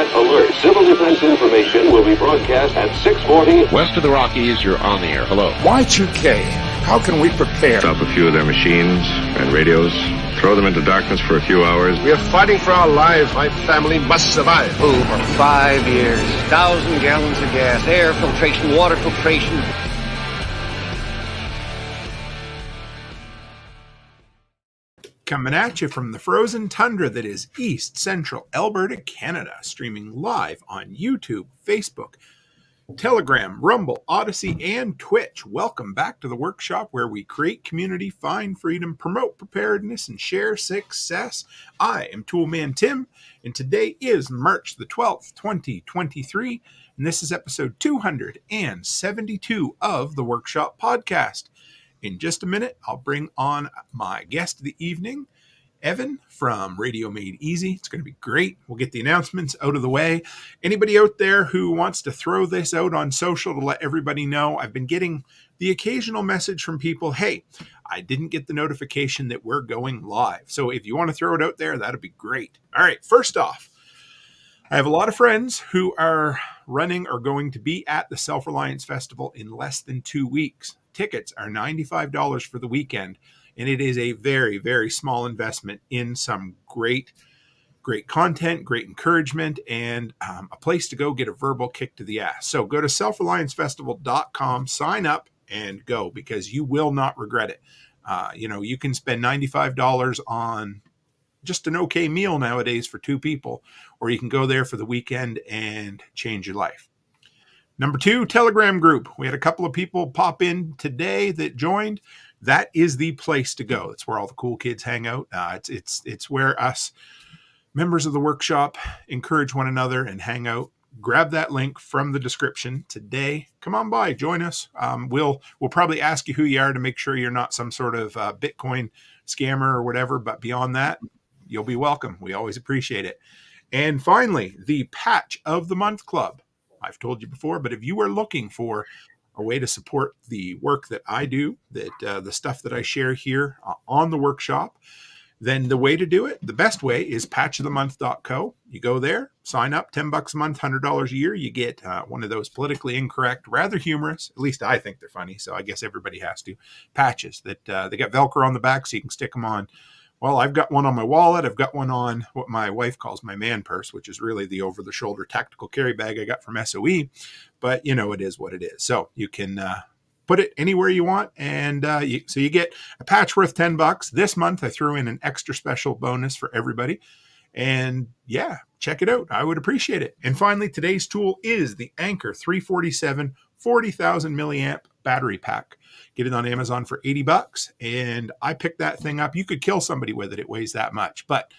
Combat Alert. Civil defense information will be broadcast at 6:40. West of the Rockies, you're on the air. Hello. Y2K, how can we prepare? Stop a few of their machines and radios. Throw them into darkness for a few hours. We are fighting for our lives. My family must survive. Over 5 years, 1,000 gallons of gas, air filtration, water filtration. Coming at you from the frozen tundra that is East Central Alberta, Canada, streaming live on YouTube, Facebook, Telegram, Rumble, Odyssey, and Twitch. Welcome back to the workshop where we create community, find freedom, promote preparedness, and share success. I am Toolman Tim, and today is March the 12th, 2023, and this is episode 272 of the Workshop Podcast. In just a minute, I'll bring on my guest of the evening, Evan from Radio Made Easy. It's going to be great. We'll get the announcements out of the way. Anybody out there who wants to throw this out on social to let everybody know, I've been getting the occasional message from people, hey, I didn't get the notification that we're going live. So if you want to throw it out there, that'd be great. All right, first off, I have a lot of friends who are running or going to be at the Self-Reliance Festival in less than 2 weeks. Tickets are $95 for the weekend, and it is a very, very small investment in some great content, great encouragement, and a place to go get a verbal kick to the ass. So go to selfreliancefestival.com, sign up, and go, because you will not regret it. You can spend $95 on just an okay meal nowadays for 2 people, or you can go there for the weekend and change your life. Number 2, Telegram group. We had a couple of people pop in today that joined. That is the place to go. It's where all the cool kids hang out. It's where us members of the workshop encourage one another and hang out. Grab that link from the description today. Come on by, join us. We'll probably ask you who you are to make sure you're not some sort of Bitcoin scammer or whatever. But beyond that, you'll be welcome. We always appreciate it. And finally, the Patch of the Month Club. I've told you before, but if you are looking for a way to support the work that I do, that the stuff that I share here on the workshop, then the way to do it, the best way, is patchofthemonth.co. You go there, sign up, $10 a month, $100 a year. You get one of those politically incorrect, rather humorous, at least I think they're funny, so I guess everybody has to, patches that they got Velcro on the back so you can stick them on. Well, I've got one on my wallet. I've got one on what my wife calls my man purse, which is really the over-the-shoulder tactical carry bag I got from SOE. But, it is what it is. So you can put it anywhere you want. And so you get a patch worth $10. This month, I threw in an extra special bonus for everybody. And, yeah, check it out. I would appreciate it. And finally, today's tool is the Anker 347 40,000 milliamp battery pack. Get it on Amazon for $80, and I picked that thing up. You could kill somebody with it. It weighs that much, but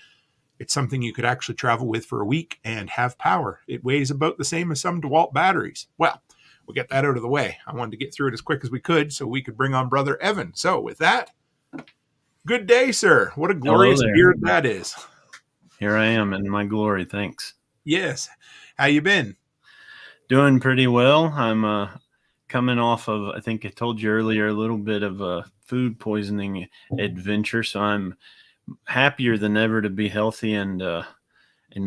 it's something you could actually travel with for a week and have power. It weighs about the same as some DeWalt batteries. Well, we'll get that out of the way. I wanted to get through it as quick as we could so we could bring on Brother Evan. So with that, good day, sir. What a glorious beard that is. Here I am in my glory. Thanks. Yes. How you been? Doing pretty well. I'm coming off of, I think I told you earlier, a little bit of a food poisoning adventure. So I'm happier than ever to be healthy and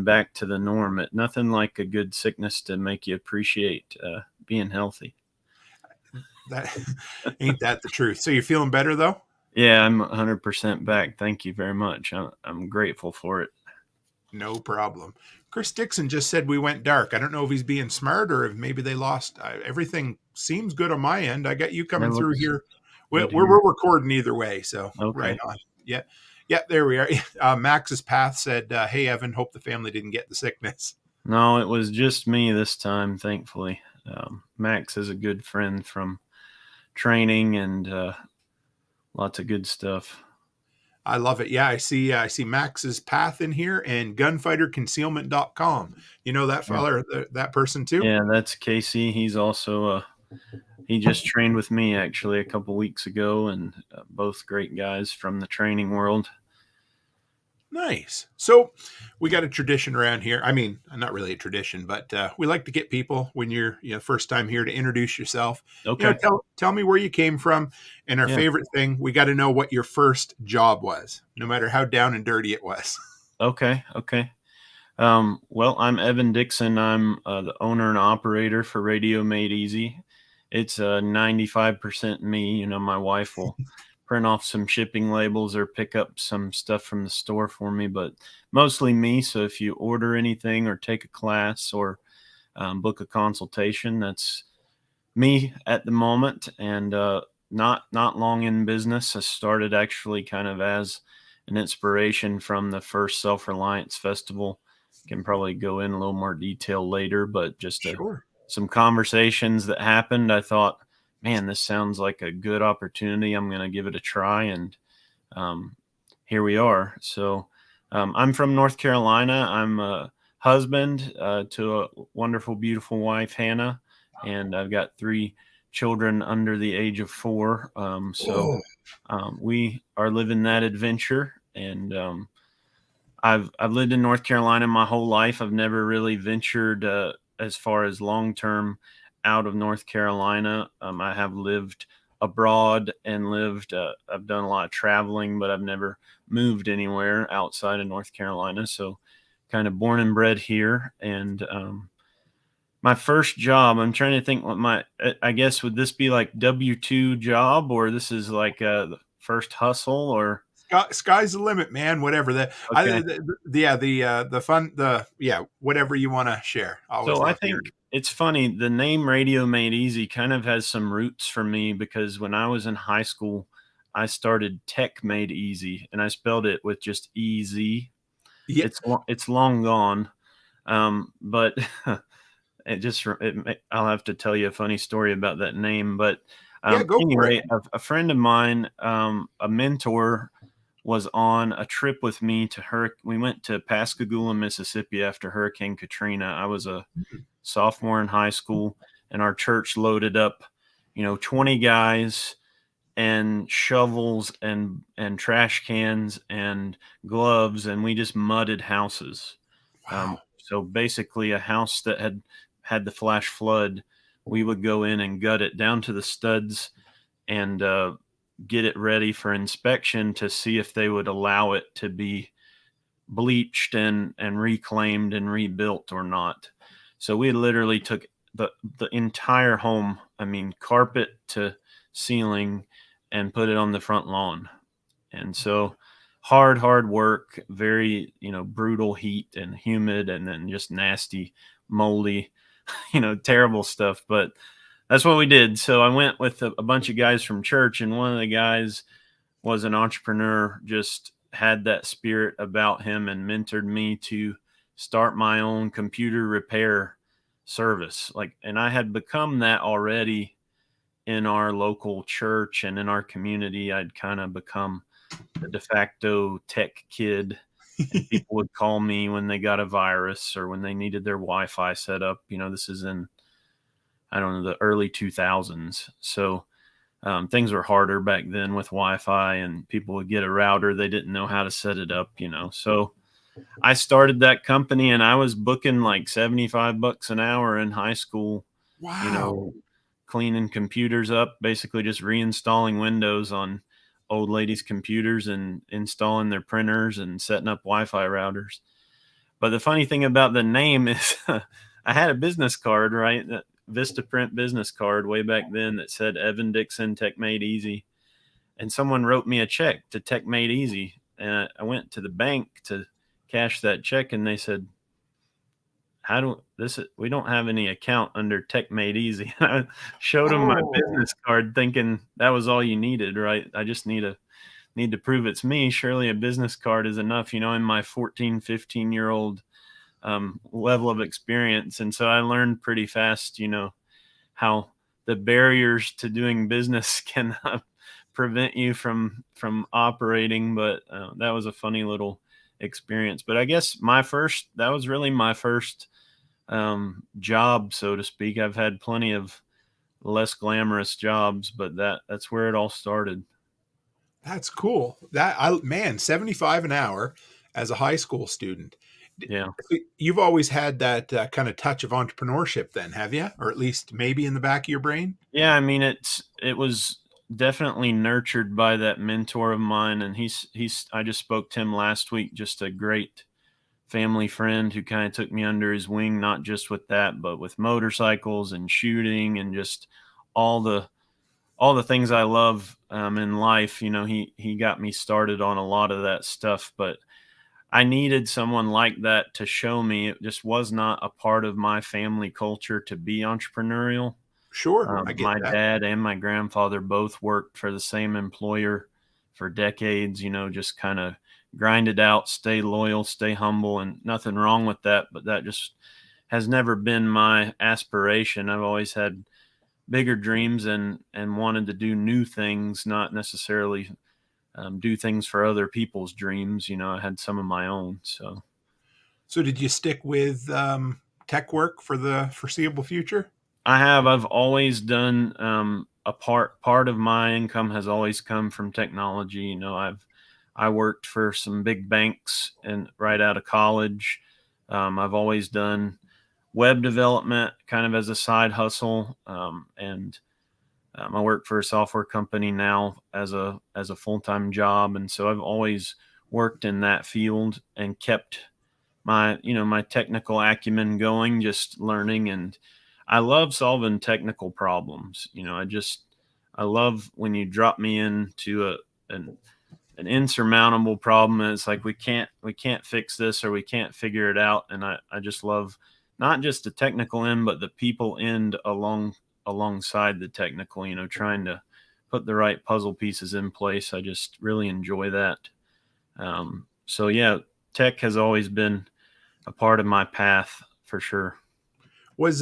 back to the norm. Nothing like a good sickness to make you appreciate being healthy. Ain't that the truth? So you're feeling better though? Yeah, I'm 100% back. Thank you very much. I'm grateful for it. No problem. Chris Dixon just said we went dark. I don't know if he's being smart or if maybe they lost. Everything seems good on my end. I got you coming through here. We're recording either way, so okay. Right on. Yeah, there we are. Max's Path said, hey, Evan, hope the family didn't get the sickness. No, it was just me this time, thankfully. Max is a good friend from training and lots of good stuff. I love it. Yeah, I see Max's Path in here and gunfighterconcealment.com. You know that fella, that person too? Yeah, that's Casey. He's also he just trained with me actually a couple weeks ago, and both great guys from the training world. Nice. So we got a tradition around here. I mean, not really a tradition, but we like to get people when you're first time here to introduce yourself. Okay. Tell me where you came from. And our favorite thing, we got to know what your first job was, no matter how down and dirty it was. Okay. Well, I'm Evan Dixon. I'm the owner and operator for Radio Made Easy. It's 95% me. My wife will print off some shipping labels or pick up some stuff from the store for me, but mostly me. So if you order anything or take a class or book a consultation, that's me at the moment. And not long in business. I started actually kind of as an inspiration from the first Self-Reliance Festival. Can probably go in a little more detail later, but just Sure. some conversations that happened. I thought, man, this sounds like a good opportunity. I'm going to give it a try. And um, here we are. So I'm from North Carolina. I'm a husband to a wonderful, beautiful wife, Hannah, and I've got 3 children under the age of 4. So we are living that adventure, and I've lived in North Carolina my whole life. I've never really ventured as far as long term out of North Carolina. I have lived abroad and lived. I've done a lot of traveling, but I've never moved anywhere outside of North Carolina. So, kind of born and bred here. And my first job, I'm trying to think what I guess would this be like W-2 job, or this is like the first hustle, or Sky's the limit, man. Whatever okay. whatever you want to share. Always So I love think hearing. it's funny. The name Radio Made Easy kind of has some roots for me because when I was in high school, I started Tech Made Easy, and I spelled it with just EZ. Yeah, It's long gone, but I'll have to tell you a funny story about that name. But yeah, go for it. anyway, a friend of mine, a mentor, was on a trip with me we went to Pascagoula, Mississippi after Hurricane Katrina. I was a sophomore in high school, and our church loaded up, 20 guys and shovels and trash cans and gloves, and we just mudded houses. Wow. So basically, a house that had the flash flood, we would go in and gut it down to the studs and get it ready for inspection to see if they would allow it to be bleached and reclaimed and rebuilt or not. So we literally took the entire home, I mean, carpet to ceiling, and put it on the front lawn. And so hard work, very, brutal heat and humid, and then just nasty, moldy, terrible stuff. But that's what we did. So I went with a bunch of guys from church, and one of the guys was an entrepreneur, just had that spirit about him and mentored me to start my own computer repair service. And I had become that already in our local church and in our community. I'd kind of become the de facto tech kid, and people would call me when they got a virus or when they needed their Wi-Fi set up. This is in, I don't know, the early 2000s. So things were harder back then with Wi-Fi, and people would get a router. They didn't know how to set it up, So I started that company, and I was booking like $75 an hour in high school, Wow. cleaning computers up, basically just reinstalling Windows on old ladies' computers and installing their printers and setting up Wi-Fi routers. But the funny thing about the name is I had a business card, right? That Vistaprint business card way back then that said Evan Dixon, Tech Made Easy. And someone wrote me a check to Tech Made Easy. And I went to the bank to cash that check, and they said, we don't have any account under Tech Made Easy. I showed them my business card thinking that was all you needed, right? I just need to prove it's me. Surely a business card is enough, in my 14, 15-year-old level of experience. And so I learned pretty fast, how the barriers to doing business can prevent you from operating. But that was a funny little experience. But I guess that was really my first job, so to speak. I've had plenty of less glamorous jobs, but that's where it all started. That's cool. Man, 75 an hour as a high school student. Yeah. You've always had that kind of touch of entrepreneurship then, have you? Or at least maybe in the back of your brain? Yeah, I mean, it was definitely nurtured by that mentor of mine, and I just spoke to him last week, just a great family friend who kind of took me under his wing, not just with that, but with motorcycles and shooting and just all the things I love in life. You know, he got me started on a lot of that stuff, but I needed someone like that to show me. It just was not a part of my family culture to be entrepreneurial. Sure, I get My that. dad and my grandfather both worked for the same employer for decades, you know, just kind of grind it out, stay loyal, stay humble, and nothing wrong with that. But that just has never been my aspiration. I've always had bigger dreams and wanted to do new things, not necessarily do things for other people's dreams. You know, I had some of my own. So did you stick with tech work for the foreseeable future? I've always done a part of my income has always come from technology. You know, I worked for some big banks and right out of college. I've always done web development kind of as a side hustle. And I work for a software company now as a full-time job. And so I've always worked in that field and kept my technical acumen going, just learning. And I love solving technical problems. You know, I love when you drop me into an insurmountable problem and it's like we can't fix this or we can't figure it out. And I just love not just the technical end, but the people end alongside the technical, you know, trying to put the right puzzle pieces in place. I just really enjoy that. So yeah, tech has always been a part of my path for sure. I was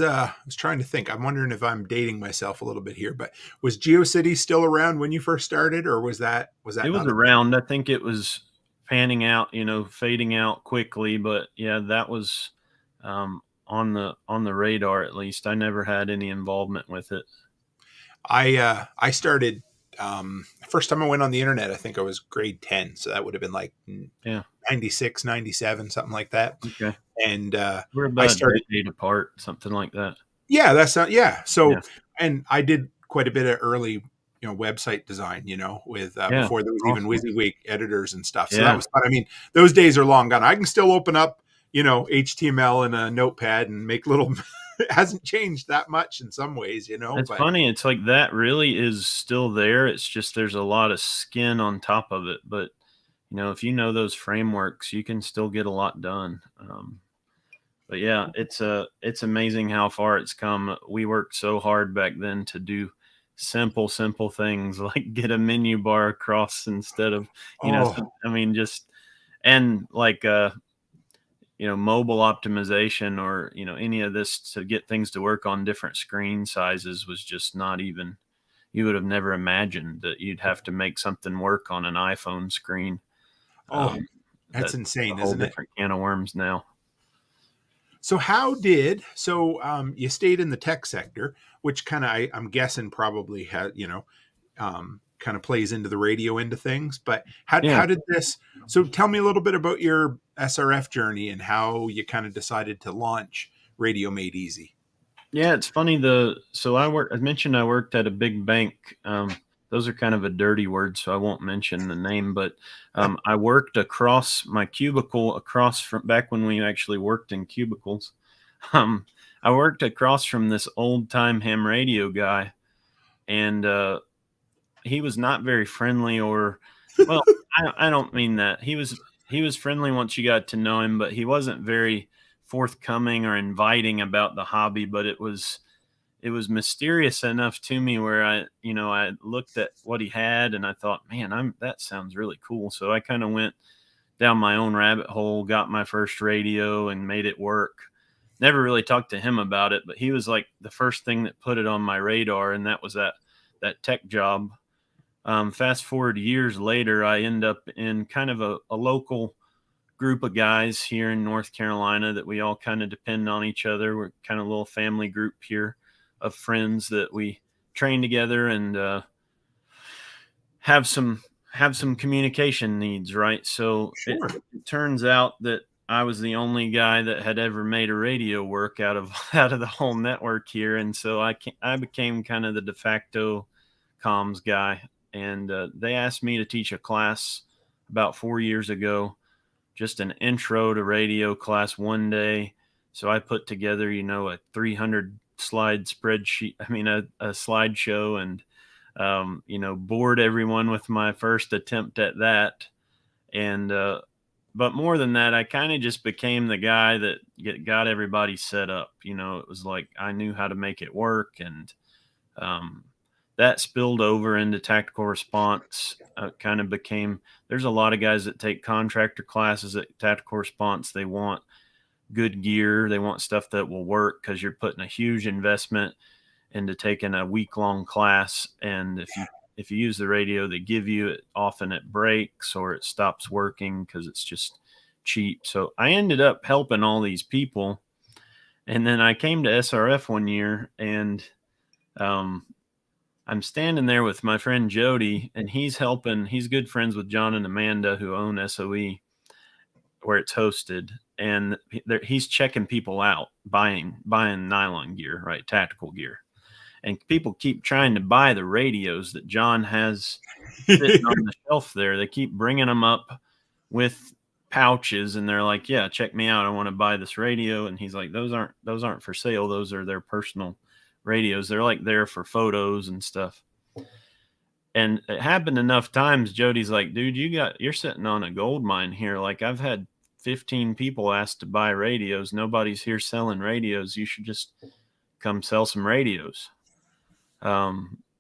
trying to think. I'm wondering if I'm dating myself a little bit here, but was GeoCity still around when you first started, or was that It was not a around. I think it was panning out, you know, fading out quickly, but yeah, that was on the radar at least. I never had any involvement with it. I started first time I went on the internet, I think I was grade 10, so that would have been like Yeah. 96, 97, something like that. Okay. And We're I about a started decade apart, something like that. yeah, that's not yeah. So Yeah. and I did quite a bit of early, website design, with Yeah. before there was even Awesome. WYSIWYG editors and stuff. So that Yeah. was fun. I mean, those days are long gone. I can still open up, HTML in a notepad and make little it hasn't changed that much in some ways, It's but funny. It's like that really is still there. It's just there's a lot of skin on top of it. But, you know, if you know those frameworks, you can still get a lot done. But yeah, it's amazing how far it's come. We worked so hard back then to do simple things like get a menu bar across instead of, oh, I mean, just and like mobile optimization or any of this to get things to work on different screen sizes was just not even. You would have never imagined that you'd have to make something work on an iPhone screen. oh, Um, that's that's a insane, whole isn't it? different can of worms now. So you stayed in the tech sector, which kind of I'm guessing probably had kind of plays into the radio end of things. But Yeah. how did this? So tell me a little bit about your SRF journey and how you kind of decided to launch Radio Made Easy. Yeah, it's funny. I mentioned I worked at a big bank. Those are kind of a dirty word, so I won't mention the name, but I worked across my cubicle across from back when we actually worked in cubicles. Um, I worked across from this old time ham radio guy, and he was not very friendly well, I don't mean that. He was friendly once you got to know him, but he wasn't very forthcoming or inviting about the hobby. But it was mysterious enough to me where I looked at what he had and I thought, man, that sounds really cool. So I kind of went down my own rabbit hole, got my first radio and made it work. Never really talked to him about it, but he was like the first thing that put it on my radar. And that was that tech job. Fast forward years later, I end up in kind of a local group of guys here in North Carolina that we all kind of depend on each other. We're kind of a little family group here of friends that we train together and have some communication needs, right? So Sure. it turns out that I was the only guy that had ever made a radio work out of the whole network here, and so I became kind of the de facto comms guy. And they asked me to teach a class about 4 years ago just an intro to radio class one day. So I put together, a 300 slide spreadsheet. I mean, a slideshow, and, bored everyone with my first attempt at that. And, but more than that, I kind of just became the guy that got everybody set up. It was like I knew how to make it work, and that spilled over into tactical response. Kind of became, there's a lot of guys that take contractor classes at tactical response. They want good gear. They want stuff that will work, because you're putting a huge investment into taking a week-long class. And if you use the radio they give you, often it breaks or it stops working because it's just cheap. So I ended up helping all these people. And then I came to SRF one year, and I'm standing there with my friend Jody, and he's good friends with John and Amanda, who own SOE, where it's hosted. And he's checking people out, buying nylon gear, right? Tactical gear. And people keep trying to buy the radios that John has sitting on the shelf there. They keep bringing them up with pouches, and they're like, yeah, check me out. I want to buy this radio. And he's like, those aren't for sale. Those are their personal radios. They're like there for photos and stuff. And it happened enough times. Jody's like, dude, you're sitting on a gold mine here. Like, I've had 15 people ask to buy radios. Nobody's here selling radios. You should just come sell some radios.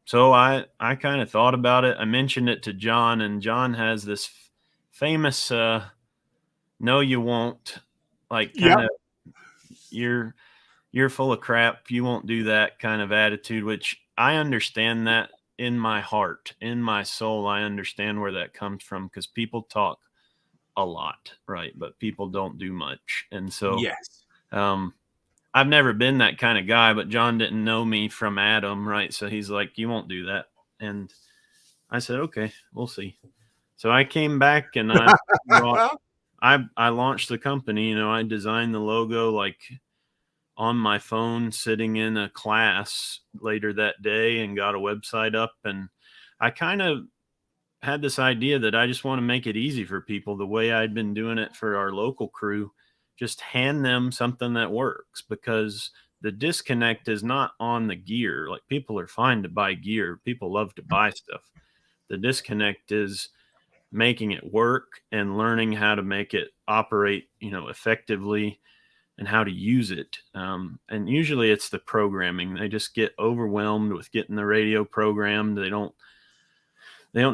So I kind of thought about it. I mentioned it to John, and John has this famous, no, you won't, like, kind of, you're full of crap. You won't do that kind of attitude, which I understand that in my heart, in my soul. I understand where that comes from, because people talk a lot, right? But people don't do much. And so, yes. I've never been that kind of guy, but John didn't know me from Adam, right? So he's like, you won't do that. And I said, okay, we'll see. So I came back, and I launched the company. I designed the logo like on my phone, sitting in a class later that day, and got a website up. And I kind of had this idea that I just want to make it easy for people, the way I'd been doing it for our local crew. Just hand them something that works, because the disconnect is not on the gear. Like, people are fine to buy gear. People love to buy stuff. The disconnect is making it work and learning how to make it operate, effectively, and how to use it. And usually it's the programming. They just get overwhelmed with getting the radio programmed. They don't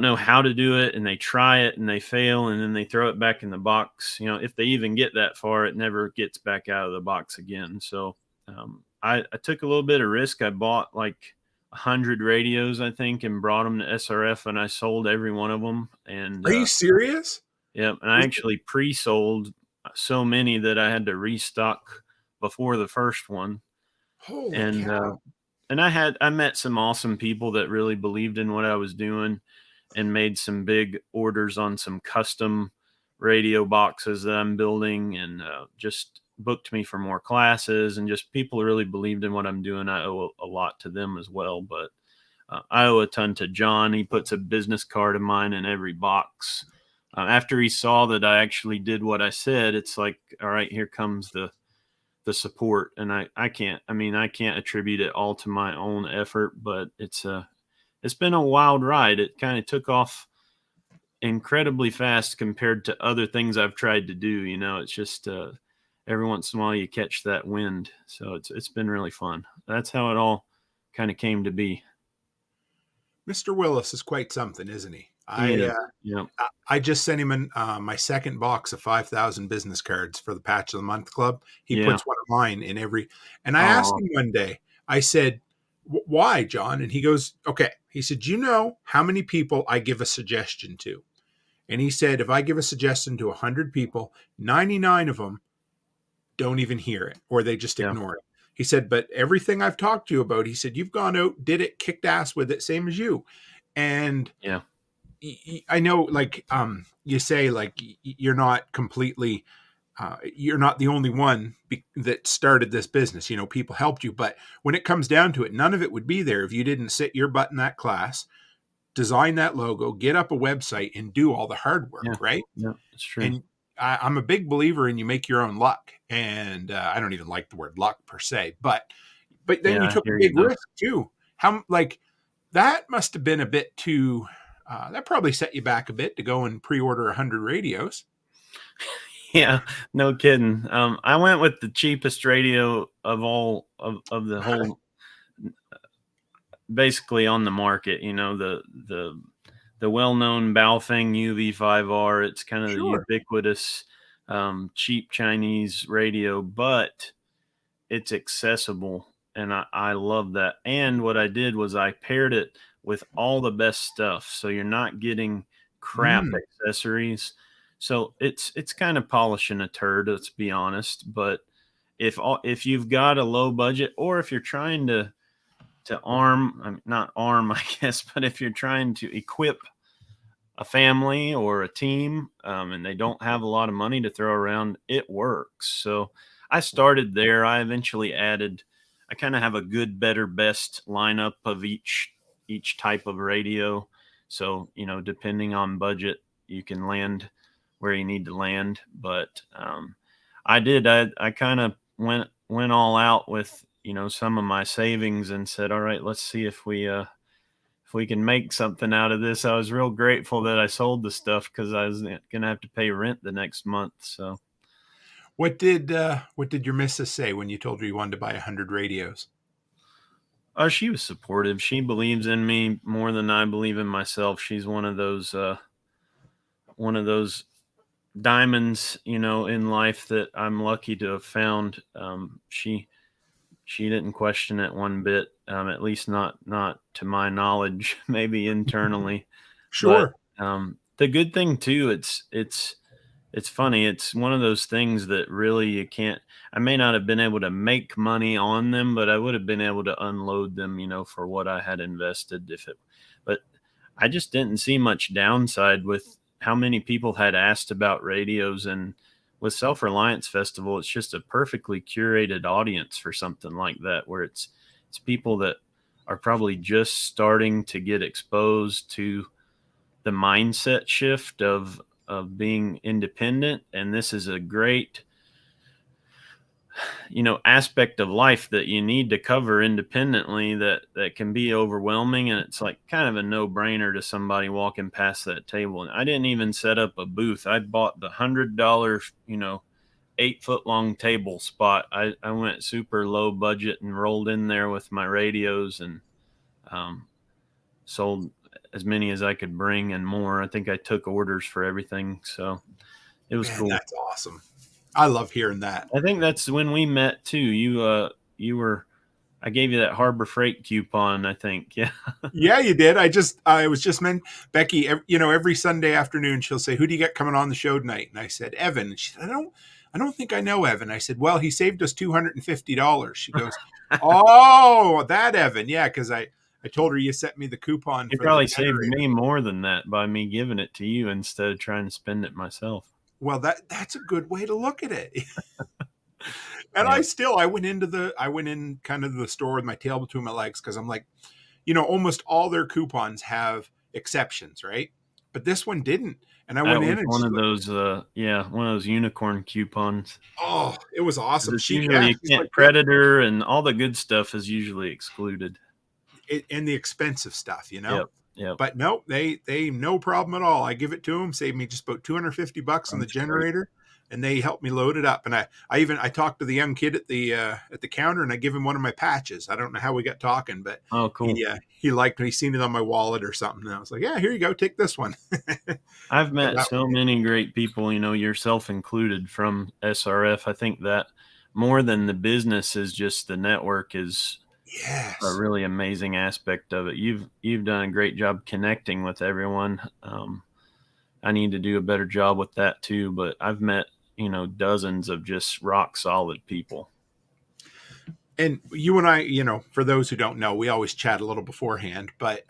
know how to do it, and they try it and they fail, and then they throw it back in the box. If they even get that far, it never gets back out of the box again. So I took a little bit of risk. I bought like 100 radios, I think, and brought them to SRF, and I sold every one of them. And are you serious? Yeah. And I actually pre-sold so many that I had to restock before the first one. Holy and cow. And I met some awesome people that really believed in what I was doing, and made some big orders on some custom radio boxes that I'm building, and just booked me for more classes. And just people really believed in what I'm doing. I owe a lot to them as well, but I owe a ton to John. He puts a business card of mine in every box. After he saw that I actually did what I said, it's like, all right, here comes the support. And I can't attribute it all to my own effort, but it's been a wild ride. It kind of took off incredibly fast compared to other things I've tried to do. It's just every once in a while you catch that wind. So it's been really fun. That's how it all kind of came to be. Mr. Willis is quite something, isn't he? Yeah. I just sent him my second box of 5,000 business cards for the Patch of the Month Club. He puts one of mine in every, and I asked him one day, I said, why, John? And he goes, okay. He said, you know how many people I give a suggestion to? And he said, if I give a suggestion to 100 people, 99 of them don't even hear it, or they just ignore it. He said, but everything I've talked to you about, he said, you've gone out, did it, kicked ass with it, same as you. And I know, like, you say, like, you're not completely, you're not the only one that started this business. People helped you, but when it comes down to it, none of it would be there if you didn't sit your butt in that class, design that logo, get up a website, and do all the hard work, right? Yeah, it's true. And I'm a big believer in you make your own luck, and I don't even like the word luck per se, but then you Yeah, took a here you big go. risk too. How like that must have been a bit too. That probably set you back a bit to go and pre-order 100 radios. Yeah, no kidding. I went with the cheapest radio of all of the whole, basically on the market. You know, the well-known Baofeng UV5R. It's kind of the Sure. ubiquitous, cheap Chinese radio, but it's accessible, and I love that. And what I did was I paired it with all the best stuff, so you're not getting crap Mm. accessories. So it's kind of polishing a turd, let's be honest. But if you've got a low budget, or if you're trying to arm, I mean, not arm, I guess, but if you're trying to equip a family or a team, and they don't have a lot of money to throw around, it works. So I started there. I eventually added, I kind of have a good, better, best lineup of each type of radio. So, you know, depending on budget, you can land where you need to land. But I kind of went all out with, you know, some of my savings, and said, all right, let's see if we can make something out of this. I was real grateful that I sold the stuff, because I was going to have to pay rent the next month. So What did your missus say when you told her you wanted to buy 100 radios? she was supportive. She believes in me more than I believe in myself. She's one of those diamonds, you know, in life that I'm lucky to have found. She didn't question it one bit, at least not to my knowledge, maybe internally. Sure. But the good thing too, it's funny. It's one of those things that really you can't. I may not have been able to make money on them, but I would have been able to unload them, you know, for what I had invested. But I just didn't see much downside with how many people had asked about radios. And with Self-Reliance Festival, it's just a perfectly curated audience for something like that, where it's people that are probably just starting to get exposed to the mindset shift of being independent. And this is a great, you know, aspect of life that you need to cover independently, that can be overwhelming. And it's like kind of a no-brainer to somebody walking past that table. And I didn't even set up a booth. I bought the $100, you know, 8-foot long table spot. I went super low budget and rolled in there with my radios, and sold as many as I could bring and more. I think I took orders for everything. So it was cool. That's awesome. I love hearing that. I think that's when we met too. You were, I gave you that Harbor Freight coupon, I think. Yeah. Yeah, you did. I was just meant Becky, you know, every Sunday afternoon she'll say, "Who do you got coming on the show tonight?" And I said, "Evan." And she said, I don't think I know Evan. I said, "Well, he saved us $250. She goes, "Oh, that Evan." Yeah, because I told her you sent me the coupon. You probably saved me more than that by me giving it to you instead of trying to spend it myself. Well, that's a good way to look at it. And Yeah. I went in kind of the store with my tail between my legs, because I'm like, you know, almost all their coupons have exceptions, right? But this one didn't. And I went in and one of those, one of those unicorn coupons. oh, it was awesome. It's usually you She's can't like, Predator, and all the good stuff is usually excluded. and the expensive stuff, you know. Yep. Yep. But no, they no problem at all. I give it to them, save me just about $250 on the generator, and they helped me load it up. And I talked to the young kid at the counter, and I give him one of my patches. I don't know how we got talking, but oh, cool. He liked me. He seen it on my wallet or something. And I was like, yeah, here you go, take this one. I've met so many great people, you know, yourself included, from SRF. I think that more than the business is just the network is a really amazing aspect of it. You've done a great job connecting with everyone. I need to do a better job with that too, but I've met, you know, dozens of just rock solid people. And you and I, you know, for those who don't know, we always chat a little beforehand, but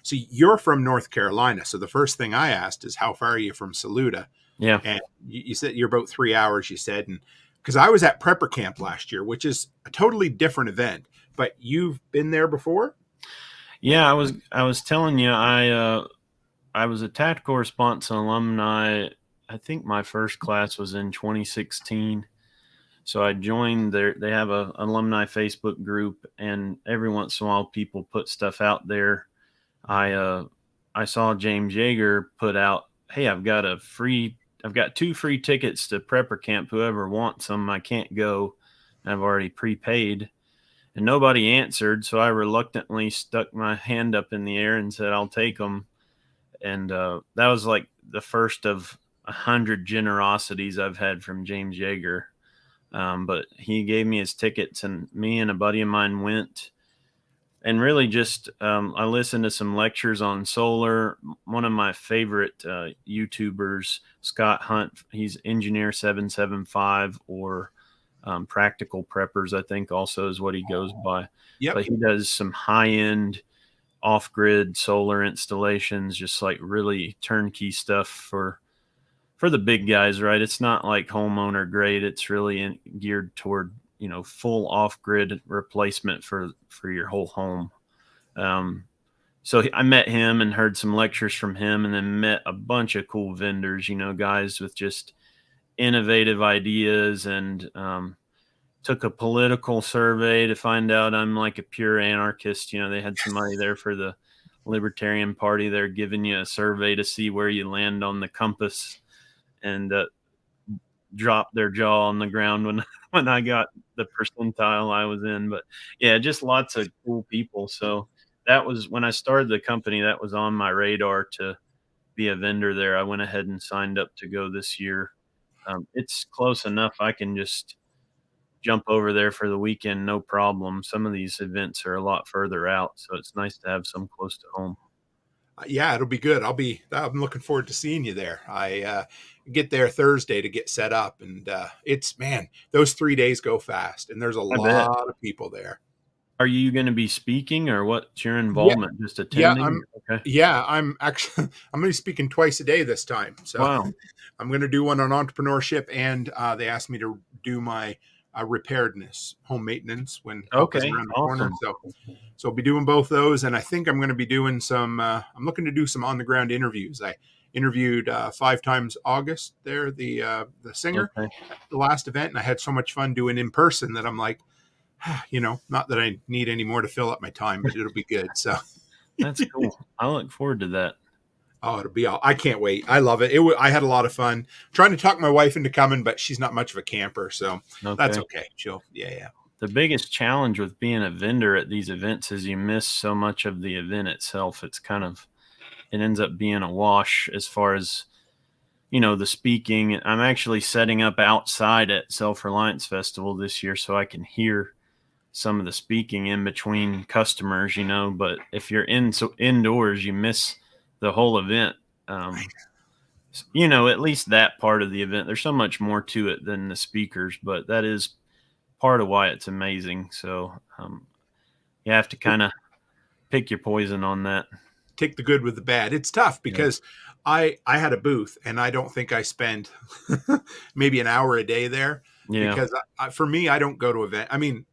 so you're from North Carolina. So the first thing I asked is, how far are you from Saluda? Yeah. And you said you're about 3 hours, you said. And because I was at Prepper Camp last year, which is a totally different event, but you've been there before? Yeah, I was telling you, I was a tactical response alumni. I think my first class was in 2016. So I joined they have a alumni Facebook group, and every once in a while people put stuff out there. I saw James Yeager put out, "Hey, I've got 2 free tickets to prepper camp. Whoever wants them, I can't go. I've already prepaid." And nobody answered. So I reluctantly stuck my hand up in the air and said, "I'll take them." And that was like the first of 100 generosities I've had from James Yeager. But he gave me his tickets, and me and a buddy of mine went. And really just I listened to some lectures on solar. One of my favorite YouTubers, Scott Hunt, he's Engineer 775, or Practical Preppers, I think also is what he goes by. Yep. But he does some high-end off-grid solar installations, just like really turnkey stuff for the big guys, right? It's not like homeowner grade. It's really geared toward, full off-grid replacement for your whole home. So I met him and heard some lectures from him, and then met a bunch of cool vendors, guys with just innovative ideas, and took a political survey to find out I'm like a pure anarchist. They had somebody there for the Libertarian Party. They're giving you a survey to see where you land on the compass, and dropped their jaw on the ground when I got the percentile I was in. But yeah, just lots of cool people. So that was when I started the company, that was on my radar to be a vendor there. I went ahead and signed up to go this year. It's close enough. I can just jump over there for the weekend, no problem. Some of these events are a lot further out, so it's nice to have some close to home. Yeah, it'll be good. I'm looking forward to seeing you there. I get there Thursday to get set up, and those 3 days go fast, and there's a lot of people there. Are you going to be speaking, or what's your involvement? Just attending? I'm actually I'm going to be speaking twice a day this time. So wow. I'm going to do one on entrepreneurship, and they asked me to do my preparedness, home maintenance when help is around the corner. So I'll be doing both those, and I think I'm going to be doing some. I'm looking to do some on the ground interviews. I interviewed 5 times August there, the singer, the last event, and I had so much fun doing in person that I'm like, not that I need any more to fill up my time, but it'll be good. So that's cool. I look forward to that. Oh, I can't wait. I love it. I had a lot of fun trying to talk my wife into coming, but she's not much of a camper. So that's okay. Yeah. The biggest challenge with being a vendor at these events is you miss so much of the event itself. It ends up being a wash as far as, the speaking. I'm actually setting up outside at Self-Reliance Festival this year so I can hear some of the speaking in between customers, but if you're indoors, you miss the whole event. At least that part of the event. There's so much more to it than the speakers, but that is part of why it's amazing. So you have to kind of pick your poison on that. Take the good with the bad. It's tough because I had a booth, and I don't think I spend maybe an hour a day there. Yeah. Because for me, I don't go to event. I mean,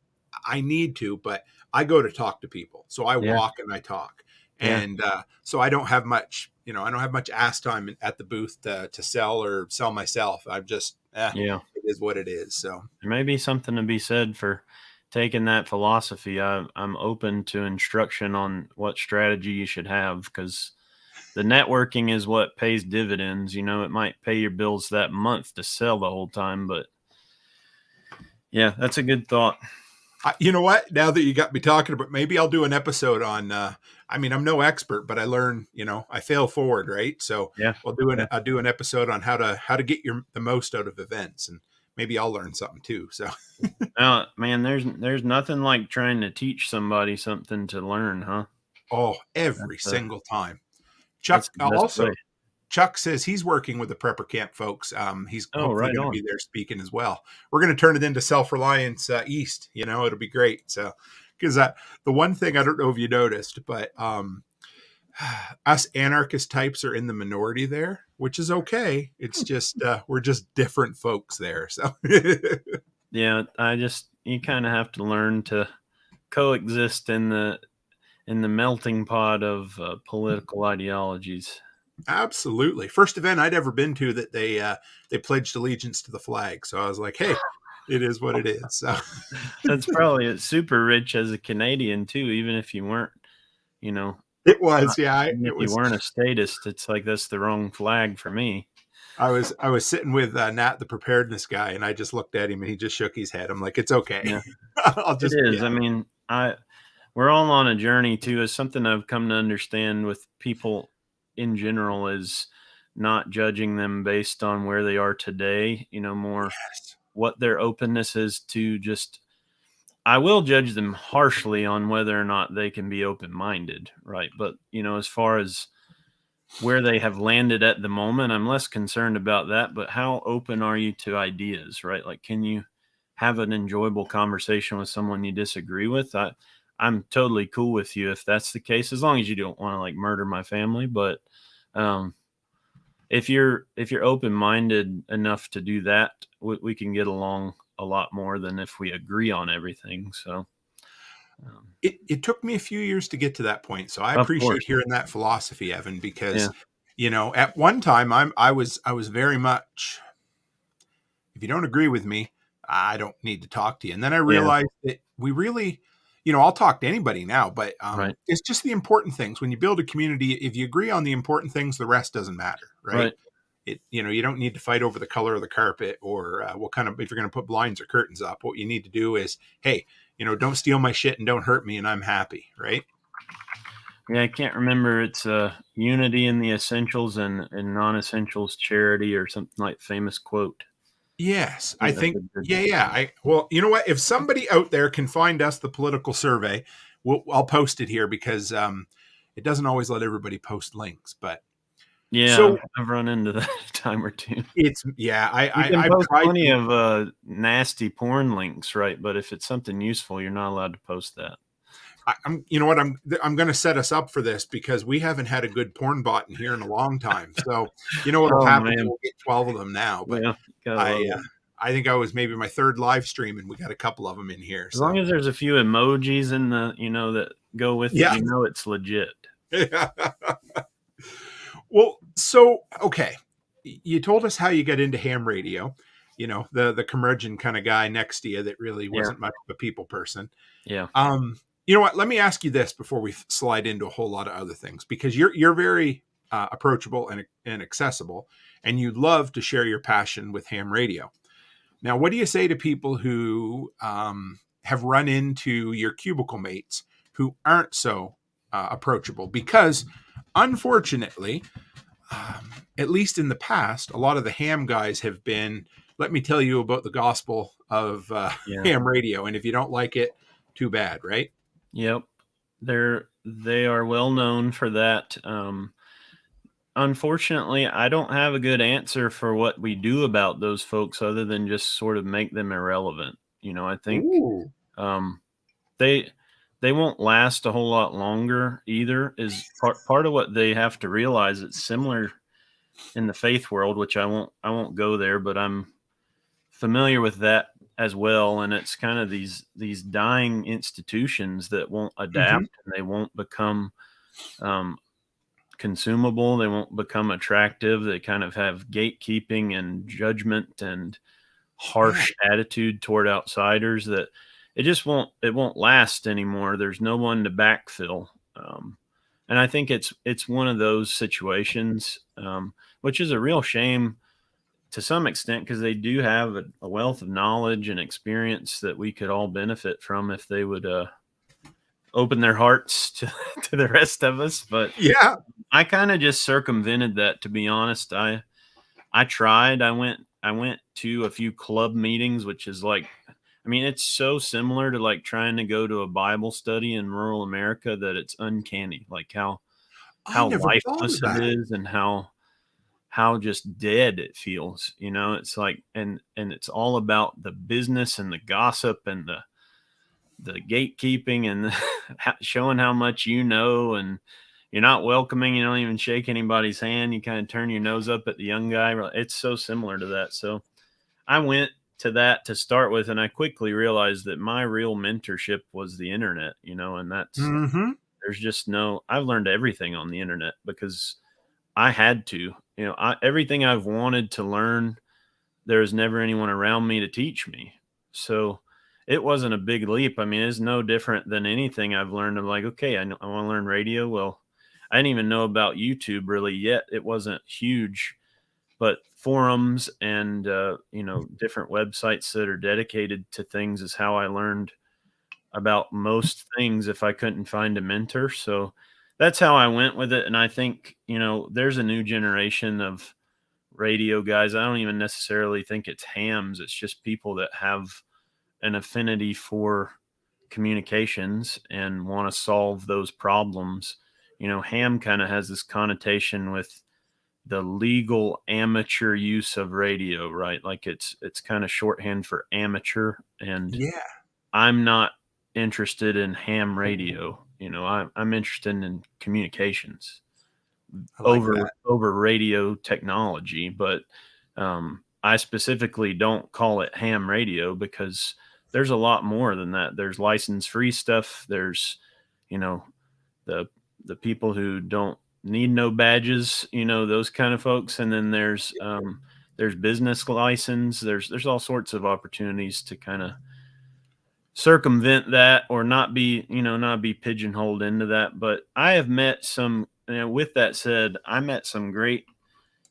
I need to, but I go to talk to people. So I walk and I talk. And so I don't have much, I don't have much ass time at the booth to sell or sell myself. I'm just, it is what it is. So there may be something to be said for taking that philosophy. I'm open to instruction on what strategy you should have, because the networking is what pays dividends. It might pay your bills that month to sell the whole time, but yeah, that's a good thought. You know what? Now that you got me talking about, maybe I'll do an episode on, I'm no expert, but I learn, I fail forward. Right. So I'll do an episode on how to get the most out of events, and maybe I'll learn something too. So, man, there's nothing like trying to teach somebody something to learn, huh? Oh, every single time. Chuck says he's working with the prepper camp folks. He's hopefully going to be there speaking as well. We're going to turn it into Self-Reliance East. It'll be great. So, because the one thing I don't know if you noticed, but us anarchist types are in the minority there, which is okay. It's just we're just different folks there. So yeah, you kind of have to learn to coexist in the melting pot of political ideologies. Absolutely. First event I'd ever been to that they pledged allegiance to the flag. So I was like, hey, it is what it is. So That's probably super rich as a Canadian too, even if you weren't, you know, it was, yeah, even if it you was. weren't a statist. It's like that's the wrong flag for me. I was sitting with Nat, the preparedness guy, and I just looked at him and he just shook his head. I'm like, it's okay. Yeah, I'll it just, is. yeah. I mean, we're all on a journey too. Is something I've come to understand with people in general is not judging them based on where they are today. More Yes. what their openness is to just. I will judge them harshly on whether or not they can be open-minded, right? But as far as where they have landed at the moment, I'm less concerned about that. But how open are you to ideas, right? Like, can you have an enjoyable conversation with someone you disagree with? I'm totally cool with you if that's the case, as long as you don't want to like murder my family. But um, if you're open-minded enough to do that, we can get along a lot more than if we agree on everything. So It took me a few years to get to that point. So I of course, appreciate hearing that philosophy, Evan, yeah, because, at one time I was very much, if you don't agree with me, I don't need to talk to you. And then I yeah, realized that we really, I'll talk to anybody now, but right, it's just the important things. When you build a community, if you agree on the important things, the rest doesn't matter, right? right. You don't need to fight over the color of the carpet or what kind of, if you're going to put blinds or curtains up. What you need to do is, hey, don't steal my shit and don't hurt me, and I'm happy, right? Yeah, I can't remember. It's unity in the essentials and non-essentials charity or something like famous quote. Yes, I I think that's think, a good. yeah. Well, you know what? If somebody out there can find us the political survey, I'll post it here because it doesn't always let everybody post links. But Yeah, so I've run into that a time or two. it's, yeah, You can I've post tried plenty to. of nasty porn links, right? But if it's something useful, you're not allowed to post that. You know what? I'm going to set us up for this because we haven't had a good porn bot in here in a long time. So you know what'll Oh happen? man, We'll get 12 of them now. But yeah, gotta love I it. I think I was maybe my third live stream and we got a couple of them in here. As long So as there's a few emojis in the, that go with it, yeah. it's legit. Well, so okay, you told us how you got into ham radio. The curmudgeon kind of guy next to you that really Yeah, wasn't much of a people person. yeah, You know what? Let me ask you this before we slide into a whole lot of other things, because you're very approachable and accessible, and you love to share your passion with ham radio. Now, what do you say to people who have run into your cubicle mates who aren't so approachable? Because unfortunately, at least in the past, a lot of the ham guys have been, let me tell you about the gospel of yeah. ham radio. And if you don't like it, too bad, right? Yep. They are well known for that. Unfortunately, I don't have a good answer for what we do about those folks other than just sort of make them irrelevant. I think Ooh. um, they they won't last a whole lot longer either. Is part of what they have to realize. It's similar in the faith world, which I won't go there, but I'm familiar with that as well. And it's kind of these dying institutions that won't Mm-hmm. adapt and they won't become um, consumable. They won't become attractive. They kind of have gatekeeping and judgment and Yeah. harsh attitude toward outsiders that it won't last anymore. There's no one to backfill. And I think it's one of those situations, which is a real shame to some extent because they do have a wealth of knowledge and experience that we could all benefit from if they would open their hearts to, to the rest of us. But Yeah. I kind of just circumvented that, to be honest. I tried. I went to a few club meetings, which is like, I mean, it's so similar to like trying to go to a Bible study in rural America that it's uncanny, like I how never thought of lifeless it that. is and how just dead it feels. It's like, and it's all about the business and the gossip and the gatekeeping and showing how much and you're not welcoming. You don't even shake anybody's hand. You kind of turn your nose up at the young guy. It's so similar to that. So I went to that to start with, and I quickly realized that my real mentorship was the internet, and Mm-hmm. there's just I've learned everything on the internet because I had to, everything I've wanted to learn, there was never anyone around me to teach me. So it wasn't a big leap. I mean, it's no different than anything I've learned. I'm like, okay, I want to learn radio. Well, I didn't even know about YouTube really yet. It wasn't huge, but forums and, different websites that are dedicated to things is how I learned about most things if I couldn't find a mentor. So that's how I went with it. And I think, there's a new generation of radio guys. I don't even necessarily think it's hams. It's just people that have an affinity for communications and want to solve those problems. Ham kind of has this connotation with the legal amateur use of radio, right? Like it's kind of shorthand for amateur. And Yeah. I'm not interested in ham radio. I'm interested in communications I like that. over radio technology, but I specifically don't call it ham radio because there's a lot more than that. There's license free stuff. There's, the people who don't need no badges, those kind of folks. And then there's business license. There's all sorts of opportunities to kind of circumvent that or not be pigeonholed into that. But I have met some, with that said, I met some great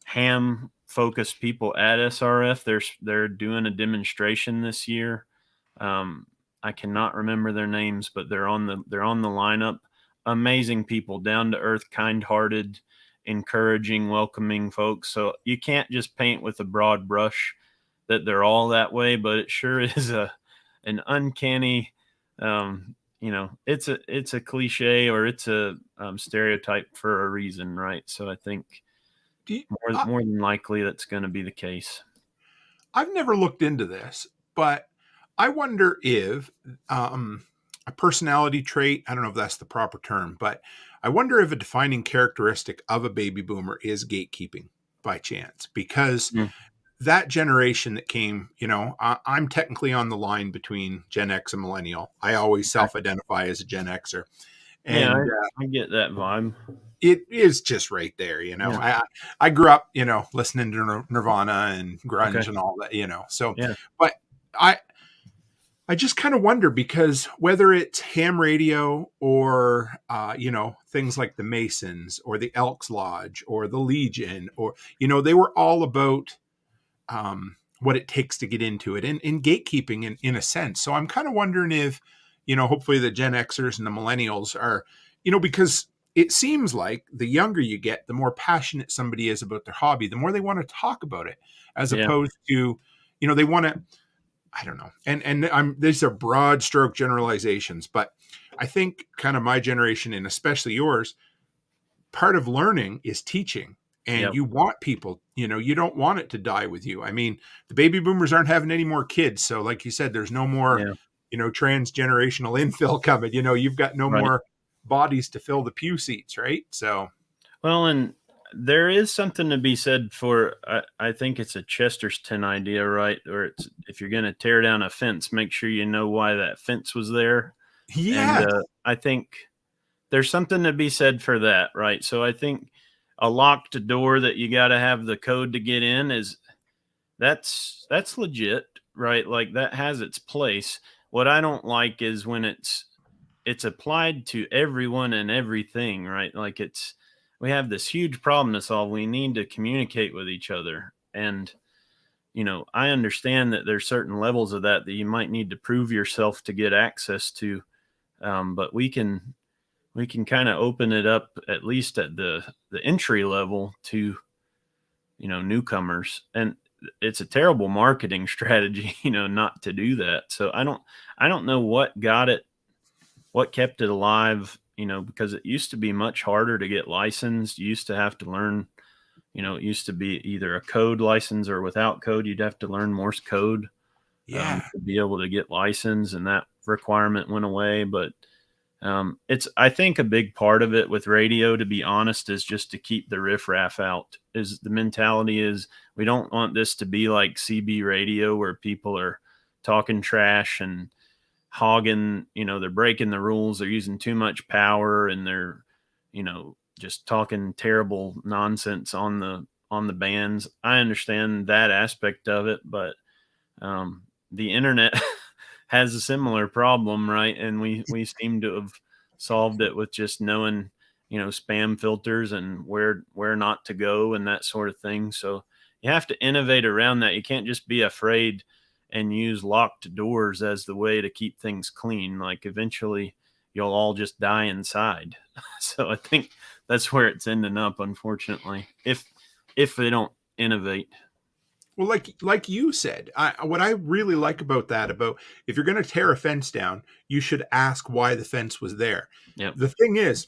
ham focused people at SRF. They're doing a demonstration this year. I cannot remember their names, but they're on the lineup. Amazing people, down to earth, kind hearted, encouraging, welcoming folks. So you can't just paint with a broad brush that they're all that way, but it sure is an uncanny, it's a cliche or it's a stereotype for a reason, right? So I think more than likely that's going to be the case. I've never looked into this, but I wonder if a personality trait, I don't know if that's the proper term, but I wonder if a defining characteristic of a baby boomer is gatekeeping by chance, because that generation that came, I'm technically on the line between Gen X and millennial. I always self-identify as a Gen Xer. And I get that vibe. It is just right there, I grew up, listening to Nirvana and grunge and all that, so, but I just kind of wonder, because whether it's ham radio or, things like the Masons or the Elks Lodge or the Legion, or, they were all about what it takes to get into it and gatekeeping in a sense. So I'm kind of wondering if, hopefully the Gen Xers and the millennials are, because it seems like the younger you get, the more passionate somebody is about their hobby, the more they want to talk about it, as opposed to, they want to, I don't know. And these are broad stroke generalizations, but I think kind of my generation, and especially yours, part of learning is teaching. And you want people, you don't want it to die with you. I mean, the baby boomers aren't having any more kids. So like you said, there's no more, transgenerational infill coming, you've got no more bodies to fill the pew seats. Right. So, well, and there is something to be said for, I think it's a Chesterton idea, right? Or it's, if you're going to tear down a fence, make sure you know why that fence was there. Yeah. And I think there's something to be said for that, right? So I think a locked door that you got to have the code to get in that's legit, right? Like that has its place. What I don't like is when it's applied to everyone and everything, right? Like we have this huge problem to solve. We need to communicate with each other. And, I understand that there's certain levels of that you might need to prove yourself to get access to. But we can kind of open it up, at least at the entry level, to, newcomers. And it's a terrible marketing strategy, not to do that. So I don't know what kept it alive, because it used to be much harder to get licensed. You used to have to learn, it used to be either a code license or without code, you'd have to learn Morse code to be able to get licensed, and that requirement went away. But I think a big part of it with radio, to be honest, is just to keep the riffraff out. Is the mentality is we don't want this to be like CB radio where people are talking trash and hogging, they're breaking the rules. They're using too much power and they're just talking terrible nonsense on the bands. I understand that aspect of it, but the internet has a similar problem, right? And we seem to have solved it with just knowing, spam filters and where not to go and that sort of thing. So you have to innovate around that. You can't just be afraid and use locked doors as the way to keep things clean. Like eventually you'll all just die inside. So I think that's where it's ending up, unfortunately, if they don't innovate. Well, like you said, what I really like about that, about if you're going to tear a fence down, you should ask why the fence was there. Yep. The thing is,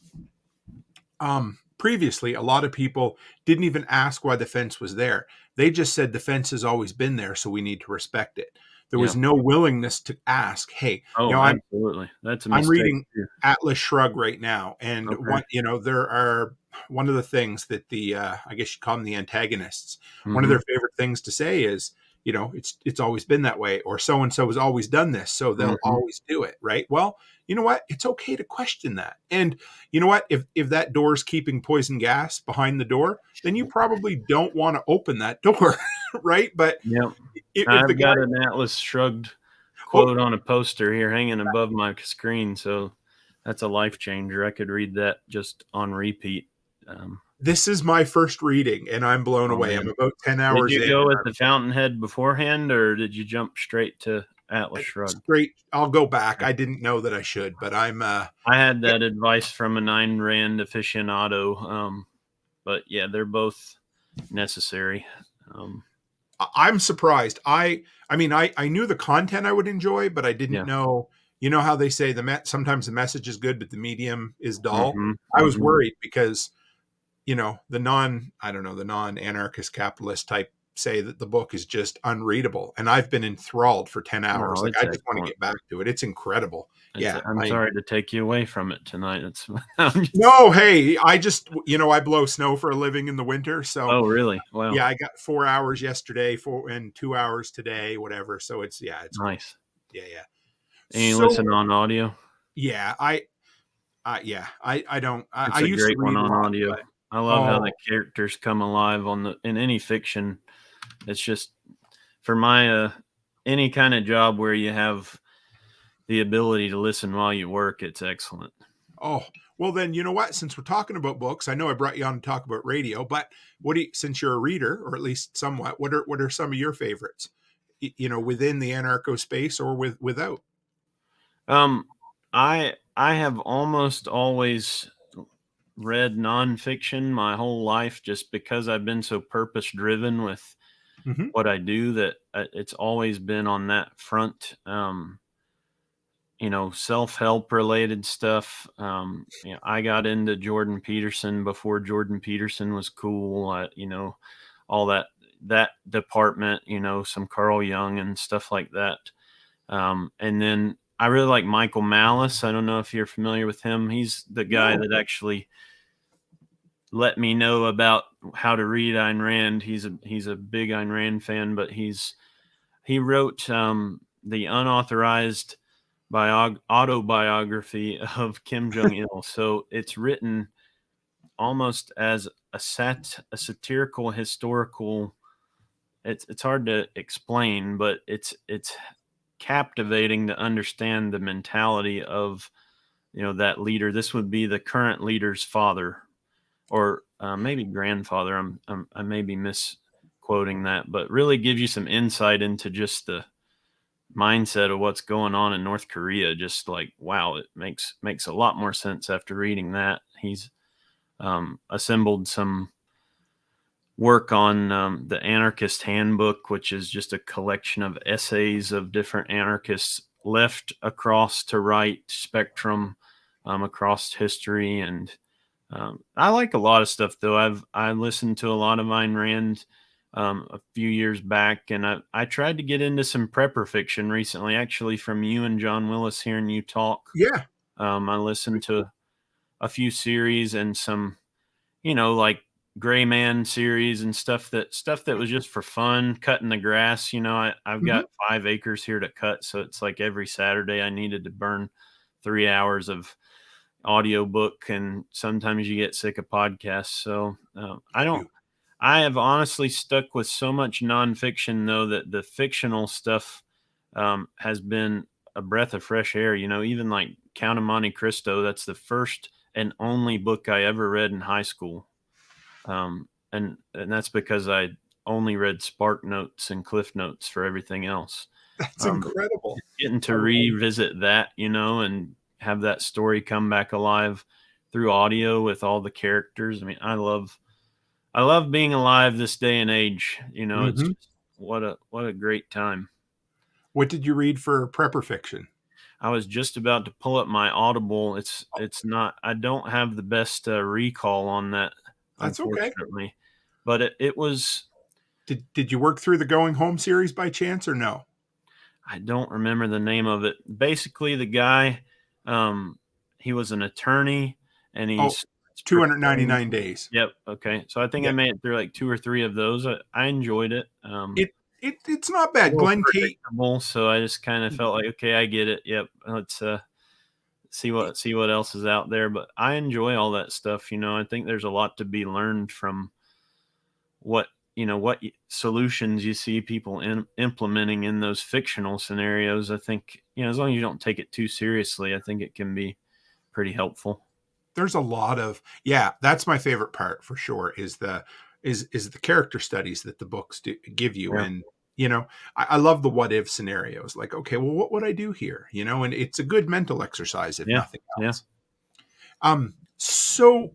previously, a lot of people didn't even ask why the fence was there. They just said the fence has always been there, so we need to respect it. There was no willingness to ask, hey, absolutely. That's a mistake. I'm reading Atlas Shrugged right now. And there are one of the things that I guess you call them the antagonists. Mm-hmm. One of their favorite things to say is, it's always been that way, or so-and-so has always done this, so they'll always do it. Right. Well, you know what? It's okay to question that. And you know what? If that door's keeping poison gas behind the door, then you probably don't want to open that door. Right. But I've got an Atlas Shrugged quote on a poster here hanging above my screen. So that's a life changer. I could read that just on repeat. This is my first reading, and I'm blown away. Man. I'm about 10 hours in. Did you go with the Fountainhead beforehand, or did you jump straight to Atlas Shrugged? Straight. I'll go back. I didn't know that I should, but I'm. I had that advice from a Ayn Rand aficionado, but yeah, they're both necessary. I'm surprised. I knew the content I would enjoy, but I didn't know. You know how they say sometimes the message is good, but the medium is dull. I was worried because, the non-anarchist capitalist type say that the book is just unreadable, and I've been enthralled for 10 hours. I just want to get back to it. It's incredible. I'm sorry to take you away from it tonight. No, hey, I just, I blow snow for a living in the winter. So, oh, really? Wow. Yeah, I got 4 hours yesterday, and 2 hours today, whatever. So it's nice. Yeah. And you listen on audio? Yeah, I don't. I used to read one on audio. I love how the characters come alive in any fiction. It's just for my any kind of job where you have the ability to listen while you work, it's excellent. Oh, well then, you know what? Since we're talking about books, I know I brought you on to talk about radio, but since you're a reader, or at least somewhat, what are some of your favorites? Within the anarcho space or without? I have almost always read nonfiction my whole life, just because I've been so purpose driven with what I do, that it's always been on that front. Self-help related stuff. I got into Jordan Peterson before Jordan Peterson was cool. All that department, some Carl Jung and stuff like that. And then I really like Michael Malice. I don't know if you're familiar with him. He's the guy that actually let me know about how to read Ayn Rand. He's a big Ayn Rand fan, but he wrote the unauthorized autobiography of Kim Jong-il. So it's written almost as a satirical, historical. It's hard to explain, but it's captivating to understand the mentality of that leader. This would be the current leader's father, or maybe grandfather. I may be misquoting that, but really gives you some insight into just the mindset of what's going on in North Korea. Just like, wow, it makes a lot more sense after reading that. He's assembled some work on the Anarchist Handbook, which is just a collection of essays of different anarchists, left across to right spectrum, across history. And I like a lot of stuff, though. I listened to a lot of Ayn Rand a few years back, and I tried to get into some prepper fiction recently, actually, from you and John Willis here in Utah. Yeah. I listened to a few series and some, like Gray Man series and stuff that was just for fun, cutting the grass. I've got 5 acres here to cut, so it's like every Saturday I needed to burn 3 hours of audiobook, and sometimes you get sick of podcasts. So You. I have honestly stuck with so much nonfiction, though, that the fictional stuff has been a breath of fresh air. Even like Count of Monte Cristo, that's the first and only book I ever read in high school. And that's because I only read Spark Notes and Cliff Notes for everything else. That's incredible. Getting to revisit that, and have that story come back alive through audio with all the characters. I mean, I love being alive this day and age. It's just, what a great time. What did you read for prepper fiction? I was just about to pull up my Audible. It's not, I don't have the best recall on that. That's okay. Unfortunately. But it was. Did you work through the Going Home series by chance or no? I don't remember the name of it. Basically, the guy, he was an attorney, and he's 299 days. Yep. Okay. So I think I made it through like 2 or 3 of those. I enjoyed it. It's not bad. Glenn Tate. So I just kind of felt like, okay, I get it. Yep. Let's see what else is out there. But I enjoy all that stuff. I think there's a lot to be learned from what solutions you see people implementing in those fictional scenarios. I think, as long as you don't take it too seriously, I think it can be pretty helpful. There's a lot of, that's my favorite part for sure, is the character studies that the books give you. Yeah. And, I love the what if scenarios, like, okay, well, what would I do here? And it's a good mental exercise if nothing else. Yeah. So,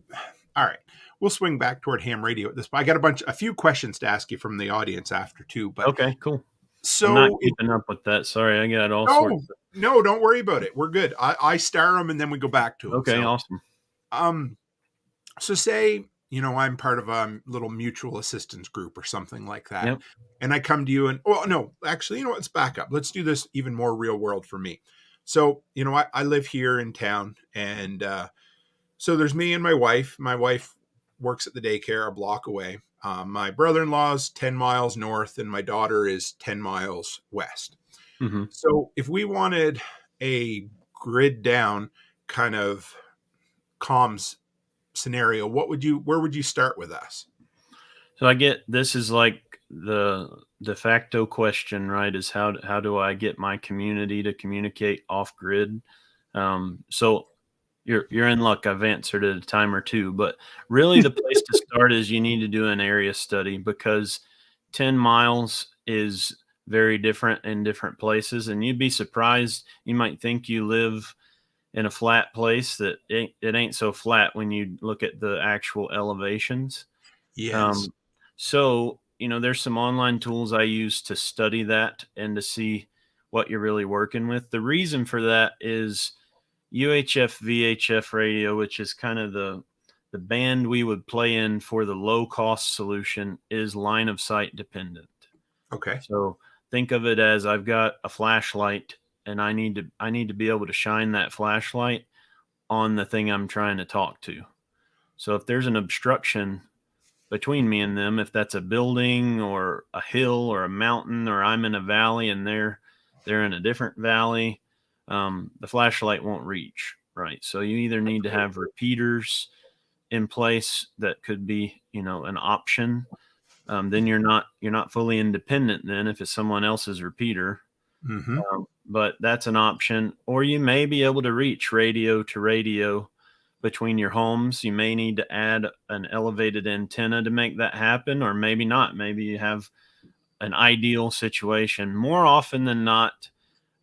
all right. We'll swing back toward ham radio at this point. I got a few questions to ask you from the audience after too. But okay, cool. So I'm not keeping up with that. Sorry, I got all sorts. No, don't worry about it. We're good. I star them and then we go back to them. Okay, awesome. So say, I'm part of a little mutual assistance group or something like that. Yep. And I come to you and, actually, let's back up. Let's do this even more real world for me. So, I live here in town, and so there's me and my wife. My wife works at the daycare a block away. My brother-in-law's 10 miles north and my daughter is 10 miles west. Mm-hmm. So if we wanted a grid down kind of comms scenario, where would you start with us? So I get, this is like the de facto question, right? Is how do I get my community to communicate off grid? So you're in luck. I've answered it a time or two, but really the place to start is you need to do an area study, because 10 miles is very different in different places. And you'd be surprised. You might think you live in a flat place, that it ain't so flat when you look at the actual elevations. Yes. So, there's some online tools I use to study that and to see what you're really working with. The reason for that is UHF VHF radio, which is kind of the band we would play in for the low cost solution, is line of sight dependent. Okay. So think of it as, I've got a flashlight and I need to be able to shine that flashlight on the thing I'm trying to talk to. So if there's an obstruction between me and them, if that's a building or a hill or a mountain, or I'm in a valley and they're in a different valley, the flashlight won't reach, right? So you either need to have repeaters in place. That could be, an option. Then you're not fully independent then if it's someone else's repeater. Mm-hmm. But that's an option. Or you may be able to reach radio to radio between your homes. You may need to add an elevated antenna to make that happen, or maybe not. Maybe you have an ideal situation. More often than not,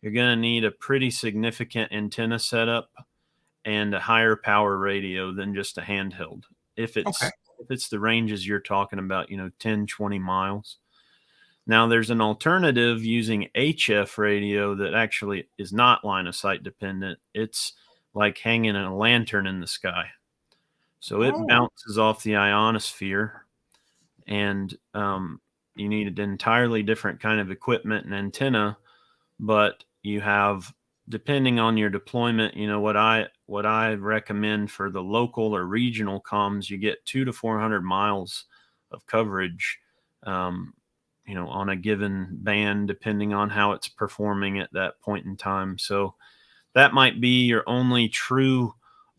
you're going to need a pretty significant antenna setup and a higher power radio than just a handheld. If it's the ranges you're talking about, 10, 20 miles. Now there's an alternative using HF radio that actually is not line of sight dependent. It's like hanging a lantern in the sky. So it bounces off the ionosphere, and you need an entirely different kind of equipment and antenna, but you have, depending on your deployment, what I recommend for the local or regional comms, you get 200 to 400 miles of coverage, on a given band, depending on how it's performing at that point in time. So that might be your only true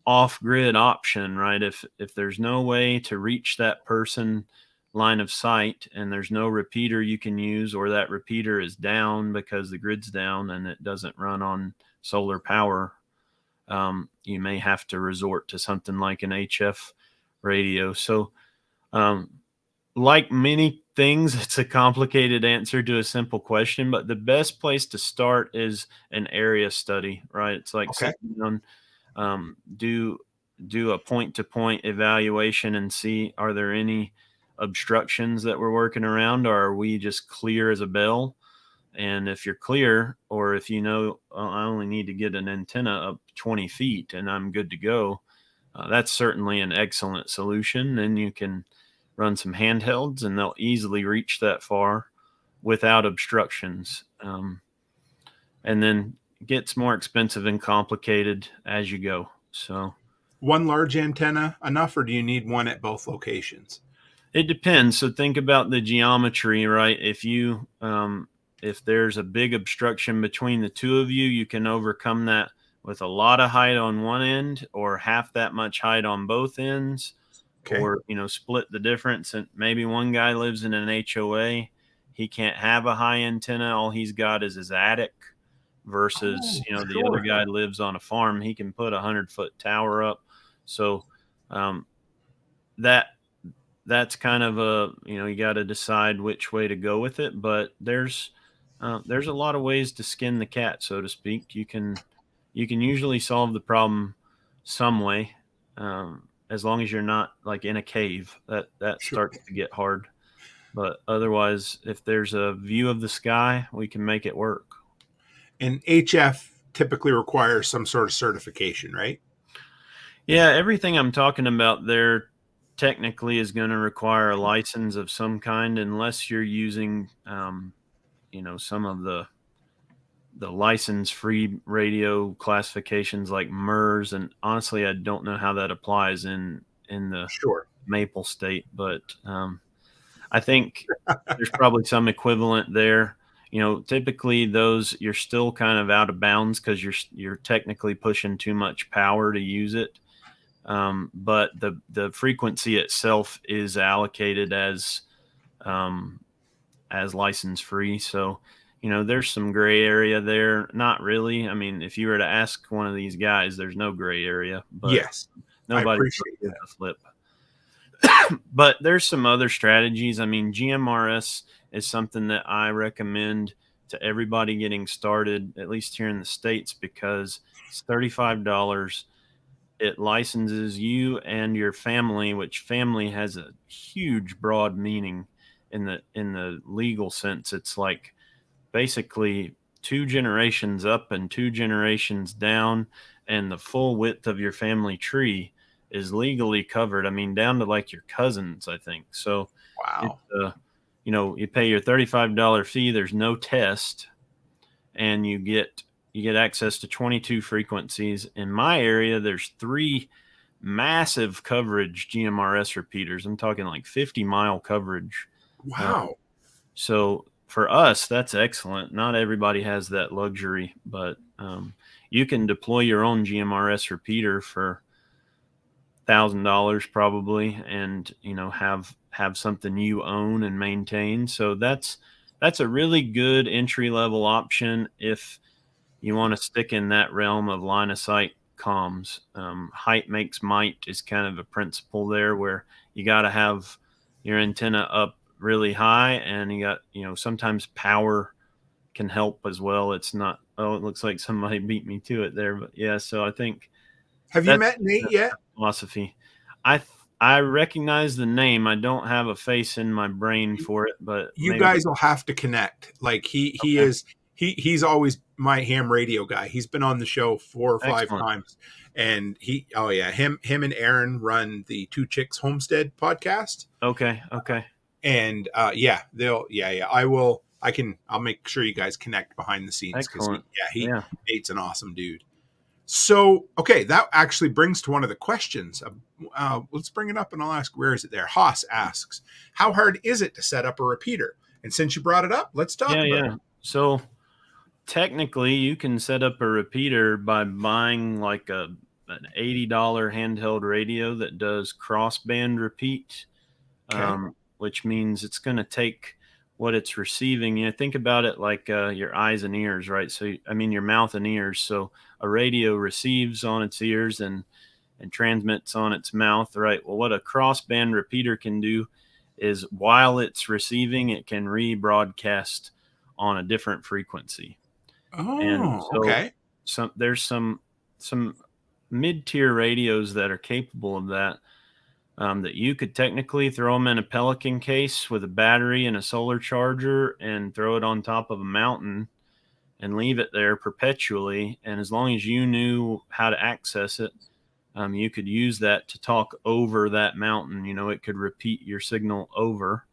off-grid option, right? If there's no way to reach that person line of sight and there's no repeater you can use, or that repeater is down because the grid's down and it doesn't run on solar power, you may have to resort to something like an HF radio. So like many things, it's a complicated answer to a simple question, but the best place to start is an area study, right? It's like sitting down, do a point-to-point evaluation and see, are there any obstructions that we're working around, or are we just clear as a bell? And if you're clear, or if you know, I only need to get an antenna up 20 feet and I'm good to go, that's certainly an excellent solution. And you can run some handhelds and they'll easily reach that far without obstructions. And then it gets more expensive and complicated as you go. So one large antenna enough, or do you need one at both locations? It depends. So think about the geometry, right? If there's a big obstruction between the two of you, you can overcome that with a lot of height on one end, or half that much height on both ends, or, split the difference. And maybe one guy lives in an HOA. He can't have a high antenna. All he's got is his attic versus, the other guy lives on a farm. He can put 100-foot tower up. So that's kind of you got to decide which way to go with it. But there's a lot of ways to skin the cat, so to speak. You can usually solve the problem some way, as long as you're not like in a cave. That starts to get hard. But otherwise, if there's a view of the sky, we can make it work. And HF typically requires some sort of certification, right? Yeah, everything I'm talking about there technically is going to require a license of some kind, unless you're using, some of the license-free radio classifications like MERS. And honestly, I don't know how that applies in the Maple State, but I think there's probably some equivalent there. Typically those, you're still kind of out of bounds because you're technically pushing too much power to use it. But the frequency itself is allocated as license free. So, there's some gray area there. Not really. I mean, if you were to ask one of these guys, there's no gray area, but yes, nobody gives a flip. But there's some other strategies. I mean, GMRS is something that I recommend to everybody getting started, at least here in the States, because it's $35. It licenses you and your family, which family has a huge, broad meaning in the legal sense. It's like basically 2 generations up and 2 generations down, and the full width of your family tree is legally covered. I mean, down to like your cousins, I think. So, wow. You pay your $35 fee. There's no test, and you get access to 22 frequencies. In my area, there's 3 massive coverage GMRS repeaters. I'm talking like 50-mile coverage. Wow. So for us, that's excellent. Not everybody has that luxury, but you can deploy your own GMRS repeater for $1,000 probably, and have something you own and maintain. So that's a really good entry level option if you want to stick in that realm of line of sight comms. Height makes might is kind of a principle there, where you got to have your antenna up really high, and you got, sometimes power can help as well. It's not, it looks like somebody beat me to it there, but yeah. So I think, have you met Nate yet? Philosophy. I recognize the name. I don't have a face in my brain for it, but you guys will have to connect. Like he's always my ham radio guy. He's been on the show 4 or 5 times, and him and Aaron run the Two Chicks Homestead podcast. Okay. And I'll make sure you guys connect behind the scenes, because Nate's an awesome dude. So, okay, that actually brings to one of the questions. Let's bring it up and I'll ask, where is it there? Haas asks, how hard is it to set up a repeater? And since you brought it up, let's talk about it. So technically you can set up a repeater by buying like a an $80 handheld radio that does crossband repeat, which means it's going to take what it's receiving. Think about it like your eyes and ears, right? So, your mouth and ears. So a radio receives on its ears and transmits on its mouth, right? Well, what a crossband repeater can do is while it's receiving, it can rebroadcast on a different frequency. And so okay. there's some mid-tier radios that are capable of that, that you could technically throw them in a Pelican case with a battery and a solar charger and throw it on top of a mountain and leave it there perpetually. And as long as you knew how to access it, you could use that to talk over that mountain. It could repeat your signal over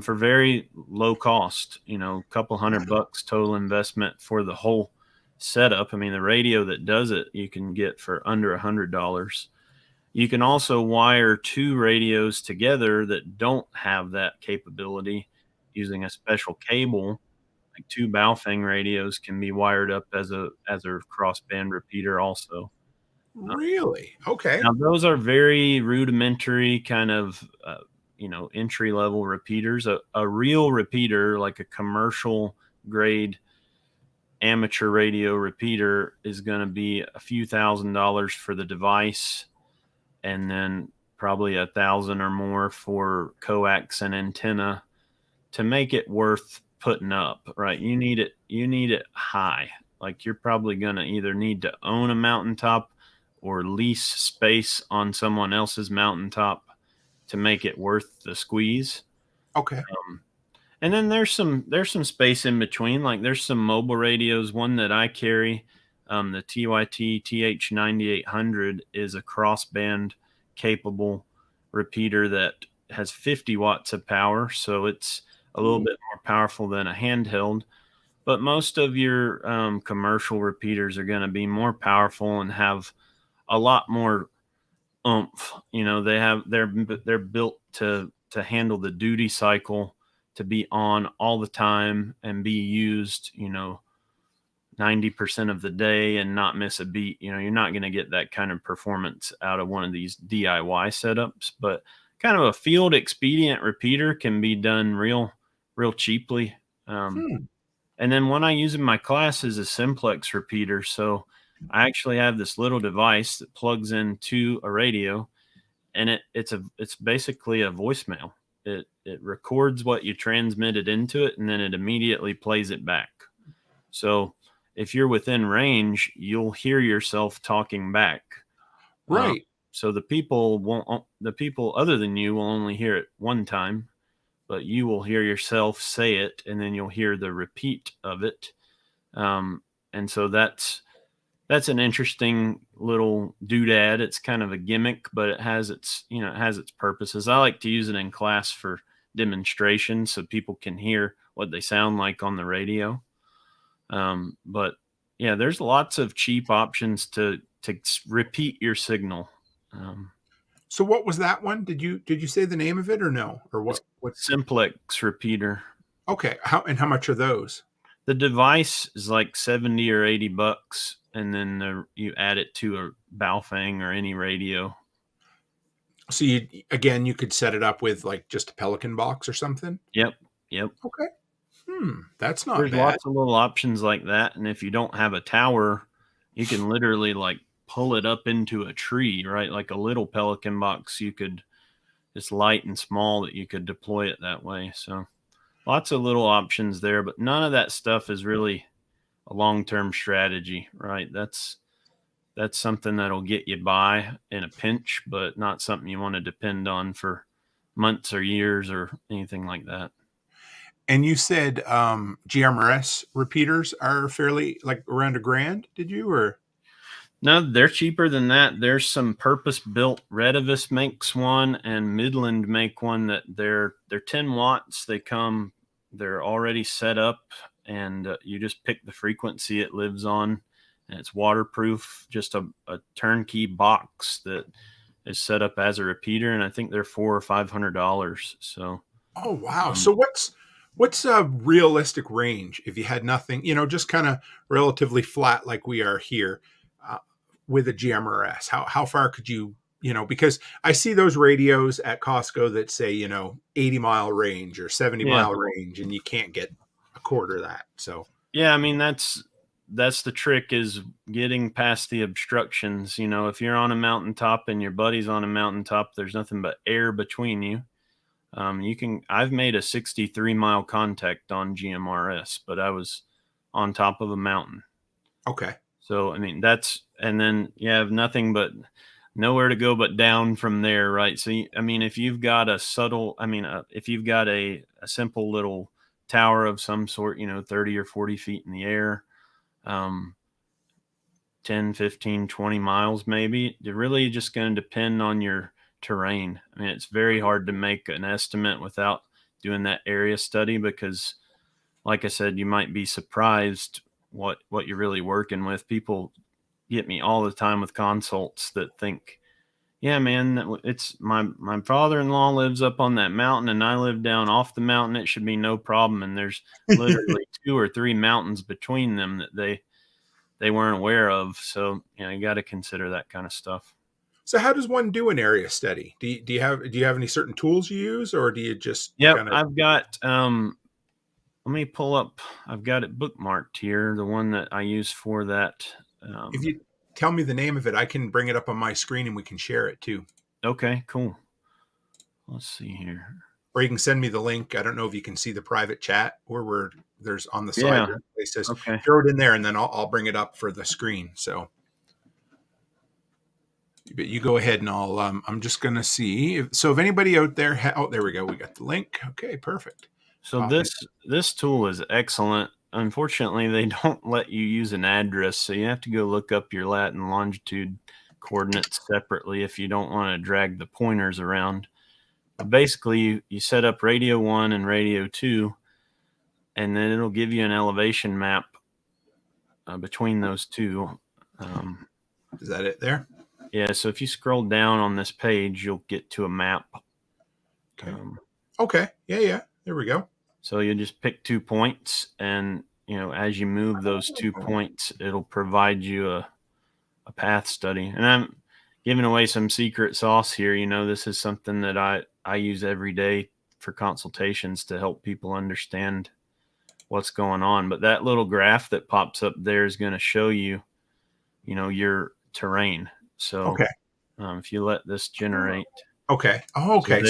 for very low cost, a couple $100 total investment for the whole setup. The radio that does it, you can get for under $100. You can also wire two radios together that don't have that capability using a special cable. Like two Baofeng radios can be wired up as a crossband repeater also. Really? Okay. Now those are very rudimentary kind of, entry level repeaters. A real repeater, like a commercial grade amateur radio repeater, is going to be a few $1,000s for the device, and then probably $1,000 or more for coax and antenna to make it worth putting up, right? You need it high. Like you're probably going to either need to own a mountaintop or lease space on someone else's mountaintop to make it worth the squeeze. Okay. And then there's some space in between. Like there's some mobile radios. One that I carry, the TYT TH9800, is a crossband capable repeater that has 50 watts of power. So it's a little bit more powerful than a handheld. But most of your commercial repeaters are going to be more powerful and have a lot more oomph. They're built to handle the duty cycle, to be on all the time and be used, 90% of the day and not miss a beat. You're not going to get that kind of performance out of one of these DIY setups, but kind of a field expedient repeater can be done real cheaply. And then one I use in my class is a simplex repeater. So I actually have this little device that plugs into a radio, and it's basically a voicemail. It records what you transmitted into it, and then it immediately plays it back. So if you're within range, you'll hear yourself talking back. Right. So the people other than you will only hear it one time, but you will hear yourself say it, and then you'll hear the repeat of it. And so that's an interesting little doodad. It's kind of a gimmick, but it has its purposes. I like to use it in class for demonstration so people can hear what they sound like on the radio. But yeah, there's lots of cheap options to repeat your signal. So what was that one? Did you say the name of it or no? Or what? Simplex repeater. Okay. How much are those? The device is like $70 or $80, and then you add it to a Baofeng or any radio. So you could set it up with like just a Pelican box or something? Yep. Okay. That's not There's bad. lots of little options like that, and if you don't have a tower, you can literally like pull it up into a tree, right? Like a little Pelican box, you could, it's light and small that you could deploy it that way. So lots of little options there, but none of that stuff is really a long-term strategy, right? That's something that'll get you by in a pinch, but not something you want to depend on for months or years or anything like that. And you said GMRS repeaters are fairly like around $1,000, did you? Or no, they're cheaper than that. There's some purpose-built. Retevis makes one, and Midland make one that they're 10 watts. They're already set up, and you just pick the frequency it lives on, and it's waterproof. Just a turnkey box that is set up as a repeater, and I think they're $400 or $500. So, oh wow! So what's a realistic range if you had nothing? Just kind of relatively flat like we are here. with a GMRS? How far could you, because I see those radios at Costco that say, 80-mile range or 70-mile range, and you can't get a quarter of that. So yeah, I mean, that's the trick, is getting past the obstructions. If you're on a mountaintop and your buddy's on a mountaintop, there's nothing but air between you. I've made a 63-mile contact on GMRS, but I was on top of a mountain. Okay. So, I mean, and then you have nothing but nowhere to go but down from there, right? So, I mean, if you've got if you've got a simple little tower of some sort, 30 or 40 feet in the air, 10, 15, 20 miles, maybe, you're really just going to depend on your terrain. I mean, it's very hard to make an estimate without doing that area study, because like I said, you might be surprised what you're really working with. People get me all the time with consults that think, yeah, man, it's my father-in-law lives up on that mountain and I live down off the mountain. It should be no problem. And there's literally 2 or 3 mountains between them that they weren't aware of. So, you got to consider that kind of stuff. So how does one do an area study? Do you have any certain tools you use, or do you just I've got let me pull up, I've got it bookmarked here, the one that I use for that. If you tell me the name of it, I can bring it up on my screen and we can share it too. Okay, cool. Let's see here. Or you can send me the link. I don't know if you can see the private chat, or there's on the side. It says, okay, throw it in there and then I'll bring it up for the screen. So, but you go ahead and I'm just going to see. If anybody out there, there we go. We got the link. Okay, perfect. So this tool is excellent. Unfortunately, they don't let you use an address, so you have to go look up your lat and longitude coordinates separately if you don't want to drag the pointers around. But basically, you set up radio 1 and radio 2, and then it'll give you an elevation map between those two. Is that it there? Yeah, so if you scroll down on this page, you'll get to a map. Okay. Okay. Yeah. There we go. So you just pick 2 points, and as you move those 2 points, it'll provide you a path study. And I'm giving away some secret sauce here. This is something that I use every day for consultations to help people understand what's going on. But that little graph that pops up there is going to show you, your terrain. So okay. If you let this generate. Okay. Oh, okay.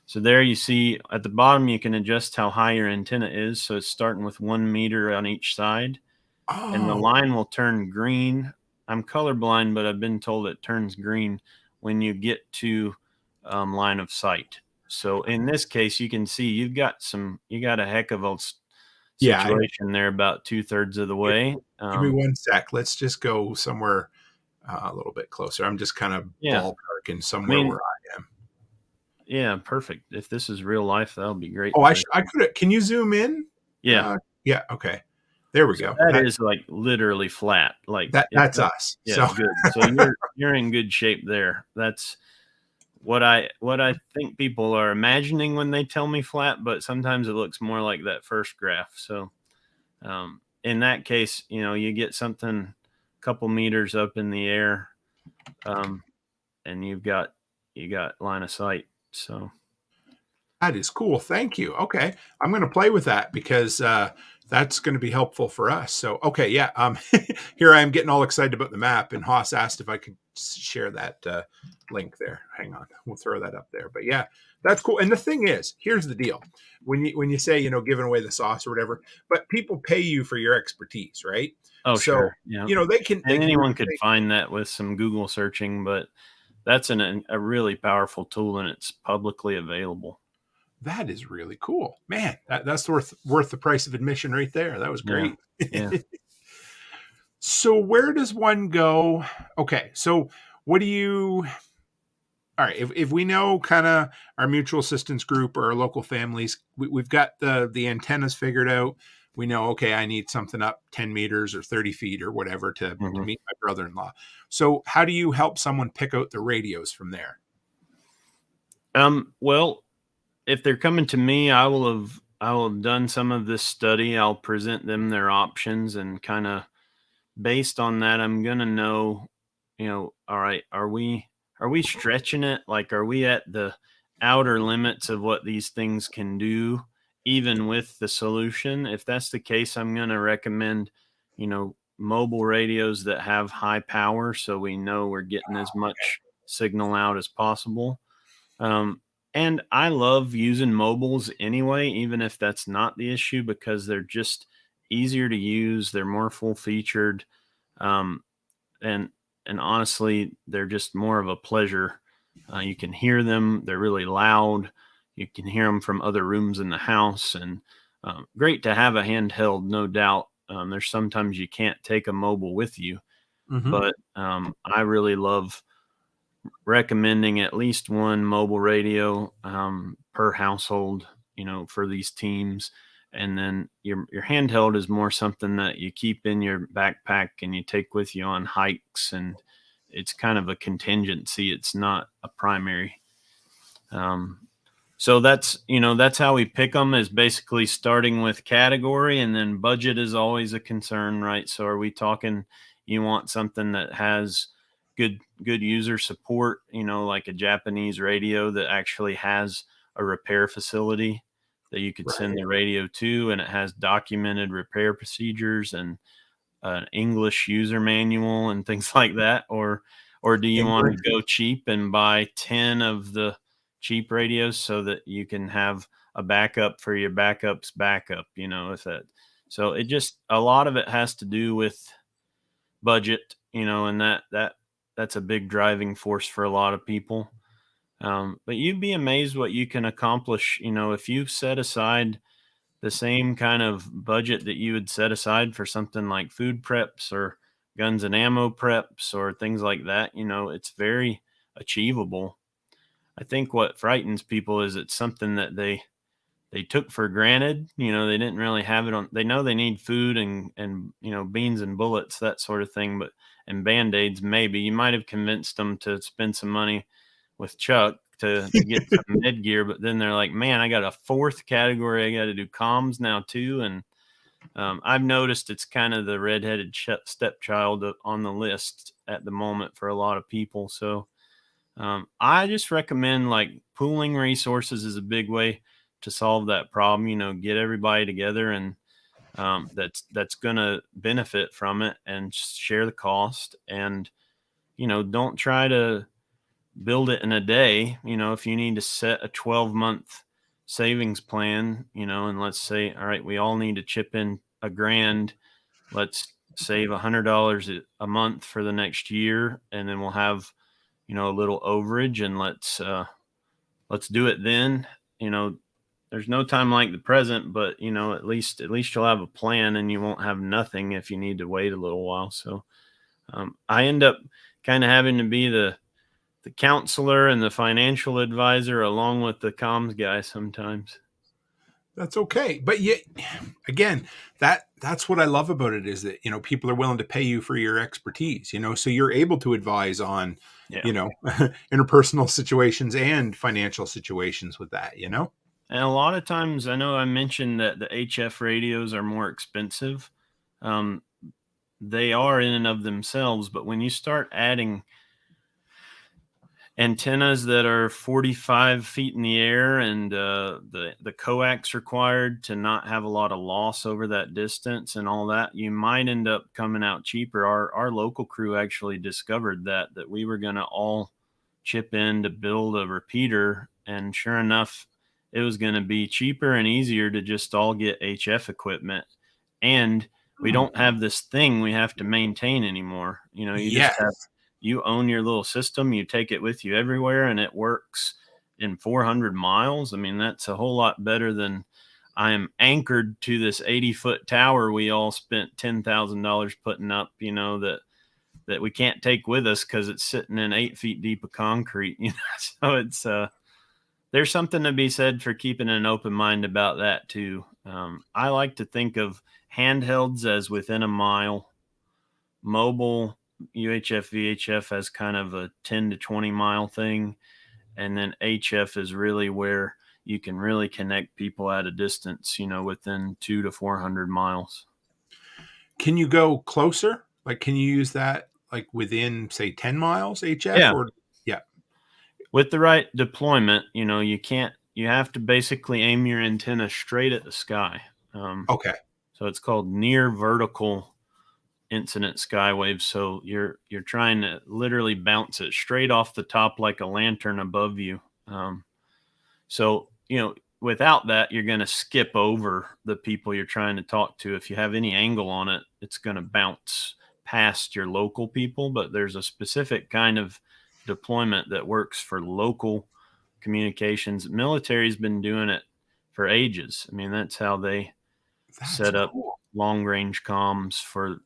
So there you see at the bottom, you can adjust how high your antenna is. So it's starting with 1 meter on each side. Oh. And the line will turn green. I'm colorblind, but I've been told it turns green when you get to line of sight. So in this case, you can see you got a heck of a situation there about 2/3 of the way. Give me 1 sec. Let's just go somewhere a little bit closer. I'm just kind of ballparking somewhere where I am. Yeah, perfect. If this is real life, that'll be great. Oh, I could. Can you zoom in? Yeah. Yeah. Okay. There we go. That is like literally flat. Like that's us. Yeah, so. Good. So you're in good shape there. That's what I think people are imagining when they tell me flat, but sometimes it looks more like that first graph. So in that case, you get something a couple meters up in the air, and you got line of sight. So that is cool. Thank you. Okay. I'm going to play with that because that's going to be helpful for us. So, okay. Yeah. Here I am getting all excited about the map, and Haas asked if I could share that link there. Hang on. We'll throw that up there. But yeah, that's cool. And the thing is, here's the deal. When you say, giving away the sauce or whatever, but people pay you for your expertise, right? Oh, so, sure. Yeah. Anyone could find that with some Google searching, but that's a really powerful tool, and it's publicly available. That is really cool, man. That's worth the price of admission right there. That was great. Yeah. So where does one go? Okay. So what do you, all right. If we know kind of our mutual assistance group or our local families, we've got the antennas figured out. We know, okay, I need something up 10 meters or 30 feet or whatever to meet my brother-in-law. So how do you help someone pick out the radios from there? Well, if they're coming to me, I will have done some of this study. I'll present them their options, and kind of based on that, I'm going to know all right, are we stretching it? Like, are we at the outer limits of what these things can do, even with the solution? If that's the case, I'm going to recommend, mobile radios that have high power, so we know we're getting as much signal out as possible. And I love using mobiles anyway, even if that's not the issue, because they're just easier to use. They're more full featured. Um, and honestly, they're just more of a pleasure. You can hear them; they're really loud. You can hear them from other rooms in the house, and great to have a handheld, no doubt. There's sometimes you can't take a mobile with you, but I really love recommending at least one mobile radio per household, for these teams. And then your handheld is more something that you keep in your backpack and you take with you on hikes, and it's kind of a contingency. It's not a primary. So that's how we pick them, is basically starting with category, and then budget is always a concern, right? So are we talking, you want something that has good user support, like a Japanese radio that actually has a repair facility that you could send the radio to, and it has documented repair procedures and an English user manual and things like that? Or do you want to go cheap and buy 10 of the cheap radios so that you can have a backup for your backup's backup, if that. So it just, a lot of it has to do with budget, and that's a big driving force for a lot of people. But you'd be amazed what you can accomplish, if you set aside the same kind of budget that you would set aside for something like food preps or guns and ammo preps or things like that. It's very achievable. I think what frightens people is it's something that they took for granted. They didn't really have it on. They know they need food and beans and bullets, that sort of thing, and Band-Aids. Maybe you might have convinced them to spend some money with Chuck to get some med gear, but then they're like, man, I got a fourth category. I got to do comms now too. And I've noticed it's kind of the redheaded stepchild on the list at the moment for a lot of people. So I just recommend, like, pooling resources is a big way to solve that problem. Get everybody together and that's going to benefit from it, and share the cost. And, don't try to build it in a day. If you need to set a 12-month savings plan, and let's say, all right, we all need to chip in $1,000. Let's save $100 a month for the next year, and then we'll have, a little overage, and let's do it then. There's no time like the present, but at least you'll have a plan, and you won't have nothing if you need to wait a little while. So I end up kind of having to be the counselor and the financial advisor along with the comms guy sometimes. That's okay. But yet, again, that's what I love about it, is that, people are willing to pay you for your expertise, so you're able to advise on, interpersonal situations and financial situations with that, And a lot of times, I know I mentioned that the HF radios are more expensive. They are in and of themselves, but when you start adding antennas that are 45 feet in the air, and the coax required to not have a lot of loss over that distance and all that, you might end up coming out cheaper. Our local crew actually discovered that we were going to all chip in to build a repeater, and sure enough, it was going to be cheaper and easier to just all get HF equipment. And we don't have this thing we have to maintain anymore. Just have, you own your little system, you take it with you everywhere, and it works in 400 miles. I mean, that's a whole lot better than I am anchored to this 80-foot tower we all spent $10,000 putting up, that we can't take with us because it's sitting in 8 feet deep of concrete. So it's there's something to be said for keeping an open mind about that too. I like to think of handhelds as within a mile, mobile UHF, VHF as kind of a 10 to 20 mile thing. And then HF is really where you can really connect people at a distance, within 200 to 400 miles. Can you go closer? Like, can you use that like within, say, 10 miles HF? Yeah. Or yeah. With the right deployment, you have to basically aim your antenna straight at the sky. Okay. So it's called near vertical incident skywave. So you're trying to literally bounce it straight off the top like a lantern above you. So without that, you're going to skip over the people you're trying to talk to. If you have any angle on it, it's going to bounce past your local people. But there's a specific kind of deployment that works for local communications. Military's been doing it for ages. I mean, that's how they set up long range comms for,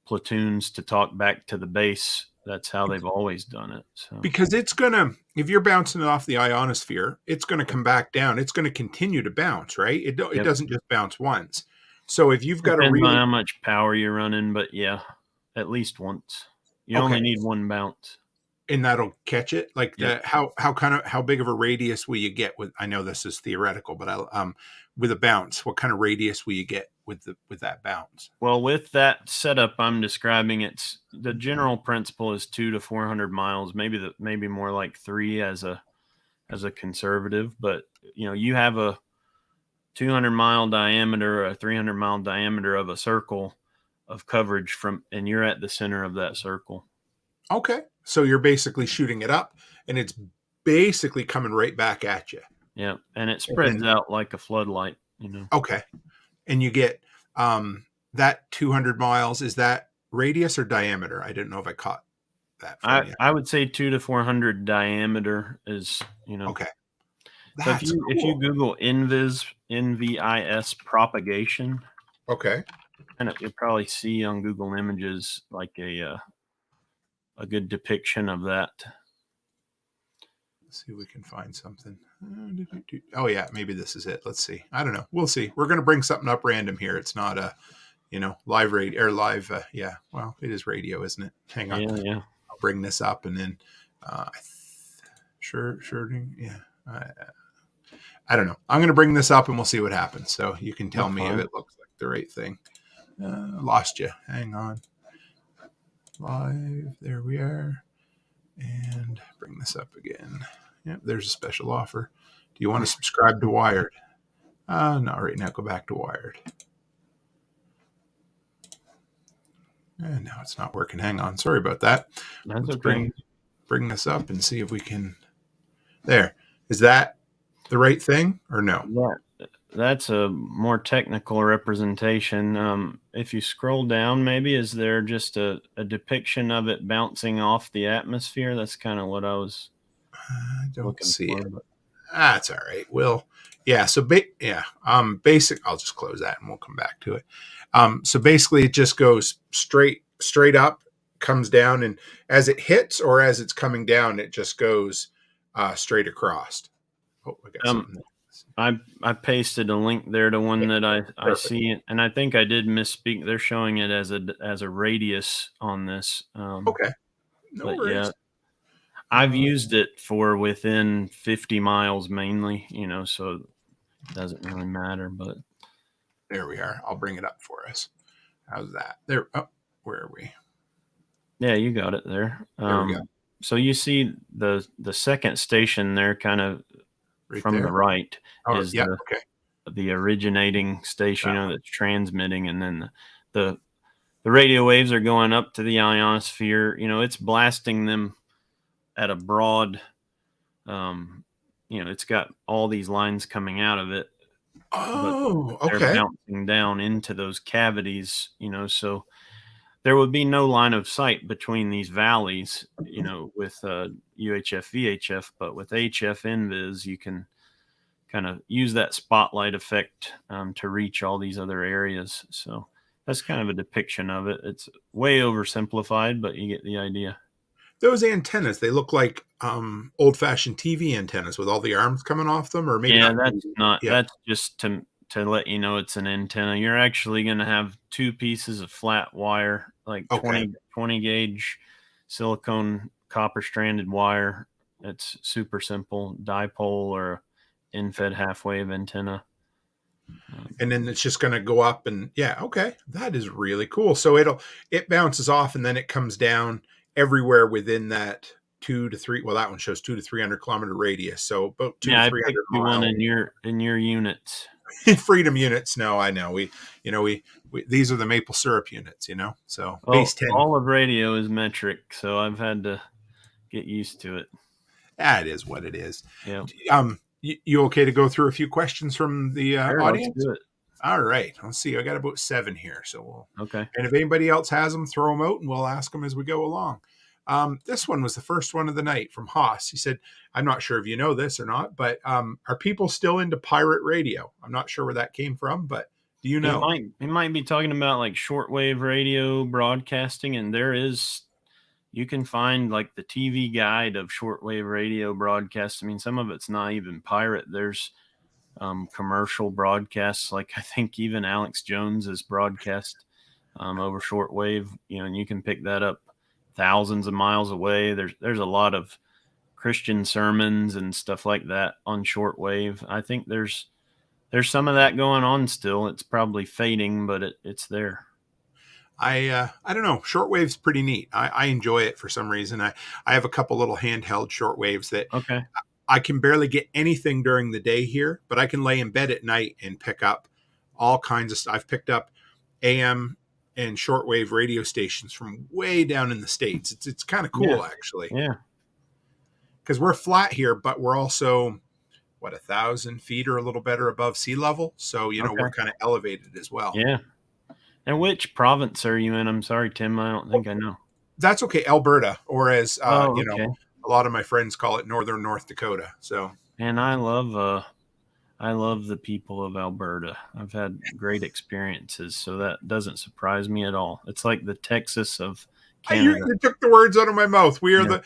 platoons to talk back to the base. That's how they've always done it. So. Because if you're bouncing it off the ionosphere, it's going to come back down. It's going to continue to bounce, right? It doesn't just bounce once. So if you've got to Depends on how much power you're running, but yeah, at least once. You only need one bounce. And that'll catch it. Like how big of a radius will you get with? I know this is theoretical, but with a bounce, what kind of radius will you get with that bounce? Well, with that setup I'm describing, it's the general principle is 200 to 400 miles, maybe more like 3 as a conservative. But you have a 200-mile diameter, a 300-mile diameter of a circle of coverage and you're at the center of that circle. Okay. So you're basically shooting it up and it's basically coming right back at you. Yeah. And it spreads out like a floodlight, Okay. And you get that 200 miles. Is that radius or diameter? I didn't know if I caught that. I would say 200 to 400 diameter is, Okay. So if you Google NVIS propagation. Okay. And you'll probably see on Google Images like a good depiction of that. Let's see if we can find something. Oh yeah, maybe this is it. Let's see. I don't know. We'll see. We're going to bring something up random here. It's not a, live radio or live. Yeah. Well, it is radio, isn't it? Hang on. Yeah. I'll bring this up and then, sure. Yeah. I don't know. I'm going to bring this up and we'll see what happens. So you can tell me if it looks like the right thing. Lost you. Hang on. Live. There we are. And bring this up again. Yep, there's a special offer. Do you want to subscribe to Wired? Not right now. Go back to Wired. And now it's not working. Hang on. Sorry about that. Let's bring this up and see if we can. There. Is that the right thing or no? Yeah, that's a more technical representation. If you scroll down, maybe is there just a depiction of it bouncing off the atmosphere? That's kind of what I was. I don't see it. But... That's all right. Well, yeah. So basic. I'll just close that and we'll come back to it. So basically, it just goes straight up, comes down, and as it hits or as it's coming down, it just goes straight across. Oh, I got something. I pasted a link there to one that I see, and I think I did misspeak. They're showing it as a radius on this. Okay. No worries. Yeah, I've used it for within 50 miles mainly, so it doesn't really matter. But there we are. I'll bring it up for us. How's that? There. Oh, where are we? Yeah, you got it there. There we go. So you see the second station there, kind of. Right from there. The right is the originating station that's transmitting, and then the radio waves are going up to the ionosphere. It's blasting them at a broad. It's got all these lines coming out of it. Oh, okay. They're bouncing down into those cavities. So there would be no line of sight between these valleys, with UHF, VHF, but with HF invis, you can kind of use that spotlight effect to reach all these other areas. So that's kind of a depiction of it. It's way oversimplified, but you get the idea. Those antennas, they look like old-fashioned TV antennas with all the arms coming off them, or maybe that's just to let you know it's an antenna. You're actually going to have 2 pieces of flat wire, like 20 gauge silicone copper stranded wire. It's super simple dipole or in-fed half wave antenna. And then it's just going to go up and okay, that is really cool. So it bounces off and then it comes down everywhere within that 2 to 3. Well, that one shows 2 to 300 kilometer radius. So about 2 to I 300 picked you one miles. in your units. Freedom units. No, I know. We these are the maple syrup units, so base 10. All of radio is metric. So I've had to get used to it. That is what it is. Yeah. You okay to go through a few questions from the Sure, audience? let's do it. All right. Let's see. I got about 7 here. So okay. And if anybody else has them, throw them out and we'll ask them as we go along. This one was the first one of the night from Haas. He said, I'm not sure if you know this or not, but are people still into pirate radio? I'm not sure where that came from, but do you know? He might be talking about like shortwave radio broadcasting, and you can find like the TV guide of shortwave radio broadcasts. I mean, some of it's not even pirate. There's commercial broadcasts, like I think even Alex Jones is broadcast over shortwave, and you can pick that up thousands of miles away. There's a lot of Christian sermons and stuff like that on shortwave. I think there's some of that going on still. It's probably fading, but it's there. I don't know. Shortwave's pretty neat. I enjoy it for some reason. I have a couple little handheld shortwaves that I can barely get anything during the day here, but I can lay in bed at night and pick up all kinds of stuff. I've picked up AM and shortwave radio stations from way down in the States. It's kind of cool, actually. Yeah. Because we're flat here, but we're also, 1,000 feet or a little better above sea level. So, we're kind of elevated as well. Yeah. And which province are you in? I'm sorry, Tim. I don't think I know. That's okay. Alberta, or as, okay. A lot of my friends call it Northern North Dakota. So, and I love the people of Alberta. I've had great experiences, so that doesn't surprise me at all. It's like the Texas of Canada. You took the words out of my mouth. We are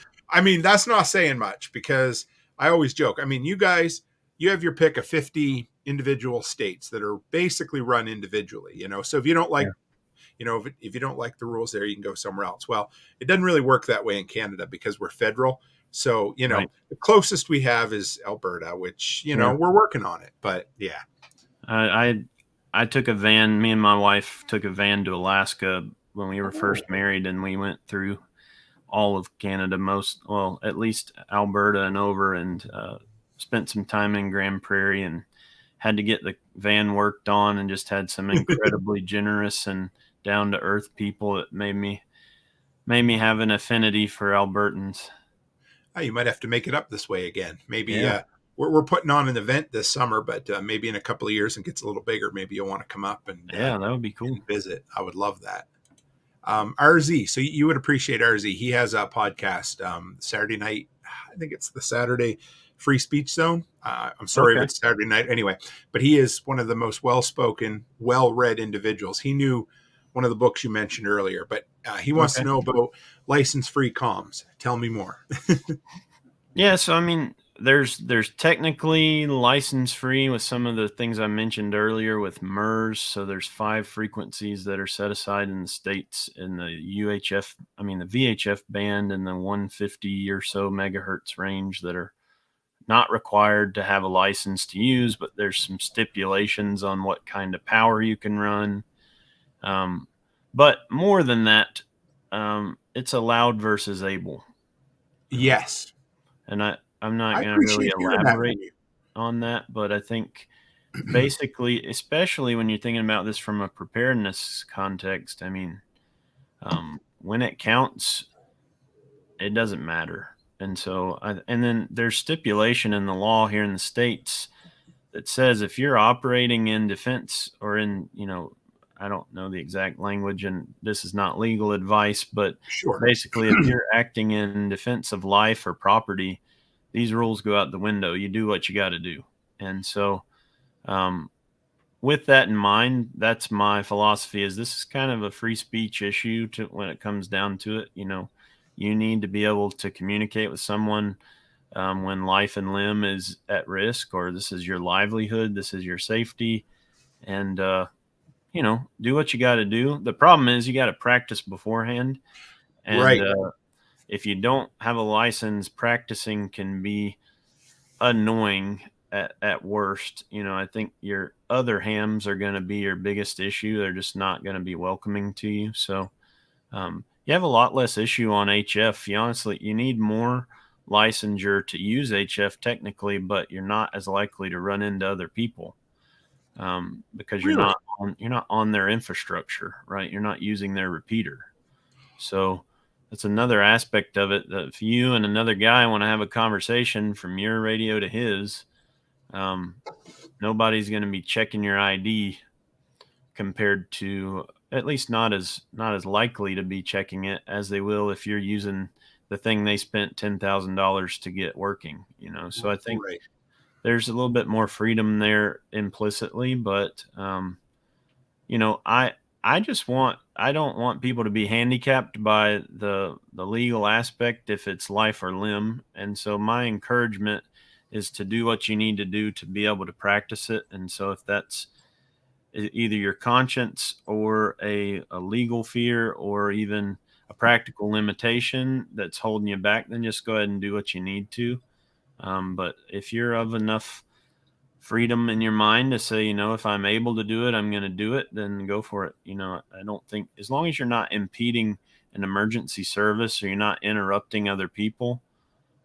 that's not saying much because I always joke. I mean, you guys, you have your pick of 50 individual states that are basically run individually, So if you don't like, if you don't like the rules there, you can go somewhere else. Well, it doesn't really work that way in Canada because we're federal. So, the closest we have is Alberta, which, we're working on it. But I took a van. Me and my wife took a van to Alaska when we were first married, and we went through all of Canada, at least Alberta and over, and spent some time in Grand Prairie and had to get the van worked on, and just had some incredibly generous and down to earth people that made me have an affinity for Albertans. You might have to make it up this way again. Maybe we're putting on an event this summer, but maybe in a couple of years it gets a little bigger. Maybe you'll want to come up and that would be cool. Visit. I would love that. RZ. So you would appreciate RZ. He has a podcast Saturday night. I think it's the Saturday Free Speech Zone. I'm sorry if it's Saturday night. Anyway, but he is one of the most well-spoken, well-read individuals. He knew one of the books you mentioned earlier, but he wants to know about license-free comms. Tell me more. Yeah, so I mean, there's technically license-free with some of the things I mentioned earlier with MERS. So there's 5 frequencies that are set aside in the states in the the VHF band and the 150 or so megahertz range that are not required to have a license to use, but there's some stipulations on what kind of power you can run. But more than that, it's allowed versus able. Yes. And I'm not going to really elaborate on that, but I think basically, especially when you're thinking about this from a preparedness context, I mean, when it counts, it doesn't matter. And so, and then there's stipulation in the law here in the States that says if you're operating in defense or in, I don't know the exact language, and this is not legal advice, but basically if you're acting in defense of life or property, these rules go out the window. You do what you got to do. And so with that in mind, that's my philosophy is this is kind of a free speech issue when it comes down to it. You need to be able to communicate with someone when life and limb is at risk, or this is your livelihood, this is your safety, and do what you got to do. The problem is you got to practice beforehand. And if you don't have a license, practicing can be annoying. at worst. I think your other hams are going to be your biggest issue. They're just not going to be welcoming to you. So you have a lot less issue on HF. You need more licensure to use HF technically, but you're not as likely to run into other people because you're not on their infrastructure, right? You're not using their repeater. So that's another aspect of it, that if you and another guy want to have a conversation from your radio to his, nobody's going to be checking your ID compared to, at least not as likely to be checking it as they will if you're using the thing they spent $10,000 to get working, So I think there's a little bit more freedom there implicitly, but I don't want people to be handicapped by the legal aspect if it's life or limb. And so my encouragement is to do what you need to do to be able to practice it. And so if that's either your conscience or a legal fear or even a practical limitation that's holding you back, then just go ahead and do what you need to. But if you're of enough freedom in your mind to say, if I'm able to do it, I'm going to do it, then go for it. I don't think, as long as you're not impeding an emergency service or you're not interrupting other people,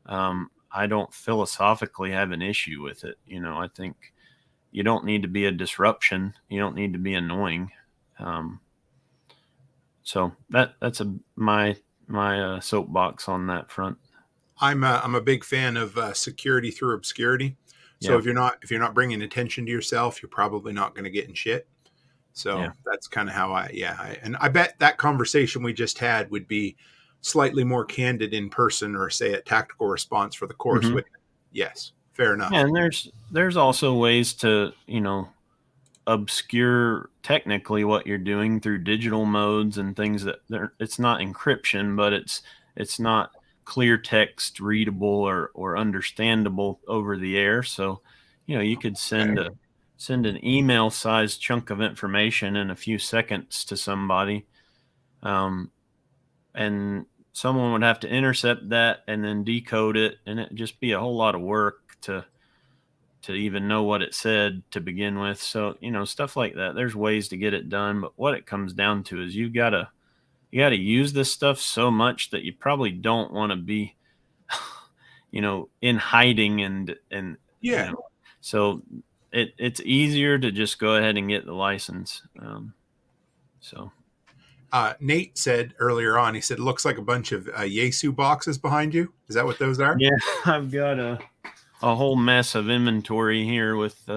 I don't philosophically have an issue with it. I think you don't need to be a disruption. You don't need to be annoying. So that's my soapbox on that front. I'm a big fan of security through obscurity. So if you're not bringing attention to yourself, you're probably not going to get in shit. So that's kind of how I bet that conversation we just had would be slightly more candid in person, or say a tactical response for the course. Mm-hmm. Yes, fair enough. And there's also ways to, obscure technically what you're doing through digital modes and things that it's not encryption, but it's not clear text readable or understandable over the air. So, you could send an email sized chunk of information in a few seconds to somebody. And someone would have to intercept that and then decode it. And it'd just be a whole lot of work to even know what it said to begin with. So, stuff like that, there's ways to get it done. But what it comes down to is you got to use this stuff so much that you probably don't want to be, in hiding and so it's easier to just go ahead and get the license. Nate said earlier on, he said, it looks like a bunch of Yaesu boxes behind you. Is that what those are? Yeah, I've got a whole mess of inventory here with,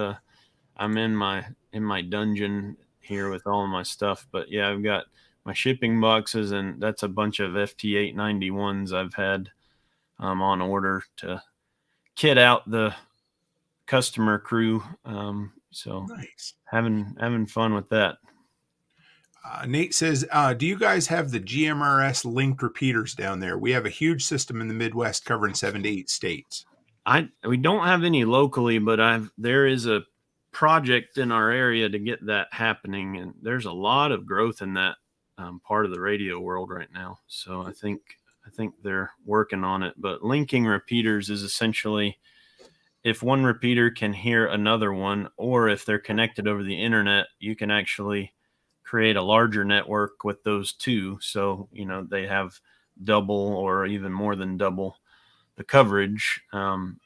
I'm in my dungeon here with all of my stuff, but yeah, I've got my shipping boxes, and that's a bunch of FT891s I've had on order to kit out the customer crew. So nice. Having fun with that. Nate says, do you guys have the GMRS linked repeaters down there? We have a huge system in the Midwest covering 7 to 8 states. We don't have any locally, but there is a project in our area to get that happening, and there's a lot of growth in that part of the radio world right now. So I think they're working on it. But linking repeaters is essentially if one repeater can hear another one, or if they're connected over the internet, you can actually create a larger network with those two. So, they have double or even more than double the coverage.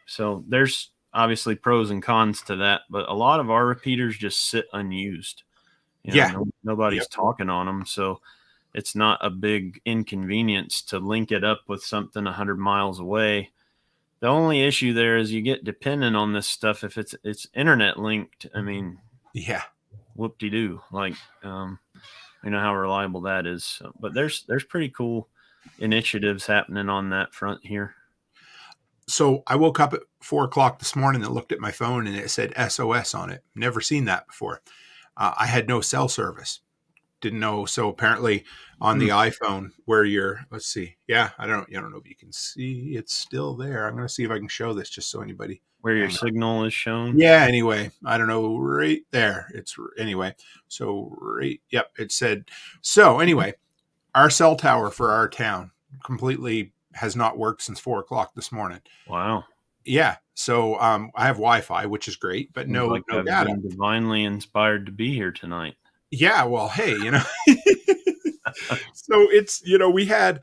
So there's obviously pros and cons to that, but a lot of our repeaters just sit unused. Nobody's talking on them. So it's not a big inconvenience to link it up with something 100 miles away. The only issue there is you get dependent on this stuff. If it's internet linked, whoop-de-doo. Like, how reliable that is. So, but there's pretty cool initiatives happening on that front here. So I woke up at 4:00 this morning and looked at my phone, and it said SOS on it. Never seen that before. I had no cell service. Didn't know. So apparently on the iPhone where let's see. Yeah, I don't know if you can see. It's still there. I'm going to see if I can show this just so anybody. Where your signal is shown? Yeah, anyway. I don't know. Right there. Anyway. So yep, it said. So anyway, our cell tower for our town completely has not worked since 4:00 this morning. Wow. Yeah. So I have Wi-Fi, which is great, but Seems like no I've data. been divinely inspired to be here tonight. Yeah. Well, hey, so it's, we had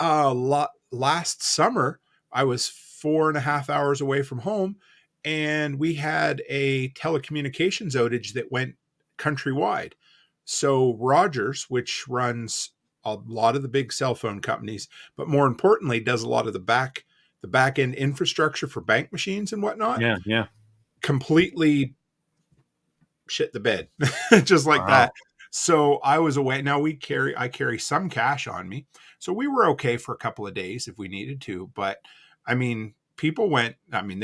last summer, I was 4.5 hours away from home, and we had a telecommunications outage that went countrywide. So Rogers, which runs a lot of the big cell phone companies, but more importantly, does a lot of the back end infrastructure for bank machines and whatnot, Yeah, yeah. completely shit the bed, just like Wow. that. So I was away. Now I carry some cash on me. So we were okay for a couple of days if we needed to. But I mean, they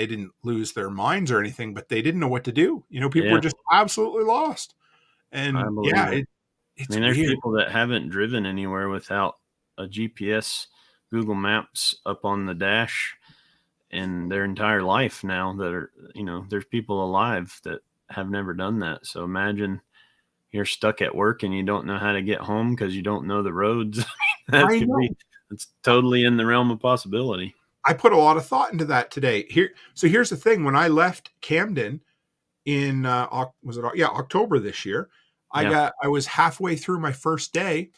didn't lose their minds or anything, but they didn't know what to do. People were Yeah, just absolutely lost. I And believe yeah, it. I it's mean, there's weird. people that haven't driven anywhere without a GPS, Google Maps up on the dash in their entire life now that are, there's people alive that have never done that. So imagine you're stuck at work and you don't know how to get home because you don't know the roads. I know. It's totally in the realm of possibility. I put a lot of thought into that today. Here's the thing. When I left Camden in October this year, Yeah. I was halfway through my first day,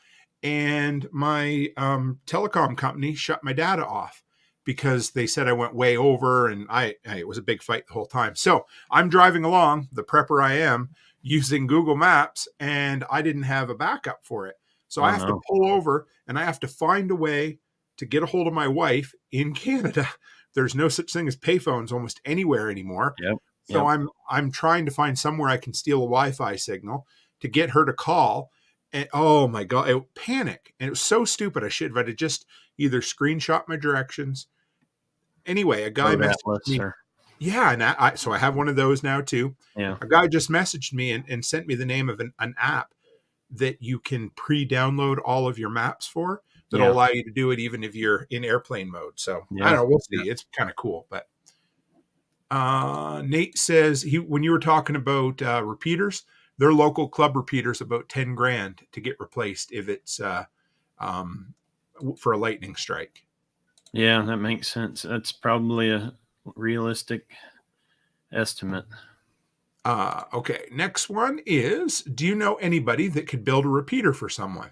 and my telecom company shut my data off because they said I went way over, and it was a big fight the whole time. So I'm driving along, the prepper I am, using Google Maps, and I didn't have a backup for it. So I Oh have to no. pull over, and I have to find a way to get a hold of my wife in Canada. There's no such thing as payphones almost anywhere anymore. Yep. So Yep. I'm trying to find somewhere I can steal a Wi-Fi signal to get her to call. And oh my God, it panic. And it was so stupid. I should have just either screenshot my directions. Anyway, a guy Road messaged Atlas me. or Yeah, and so I have one of those now too. yeah. A guy just messaged me and sent me the name of an app that you can pre-download all of your maps for, that'll Yeah. allow you to do it even if you're in airplane mode. So I Yeah. don't know. We'll Yeah. see. It's kind of cool. But Nate says when you were talking about repeaters, their local club repeaters about 10 grand to get replaced if it's um, for a lightning strike. Yeah, that makes sense. That's probably a realistic estimate. Okay, next one is: do you know anybody that could build a repeater for someone?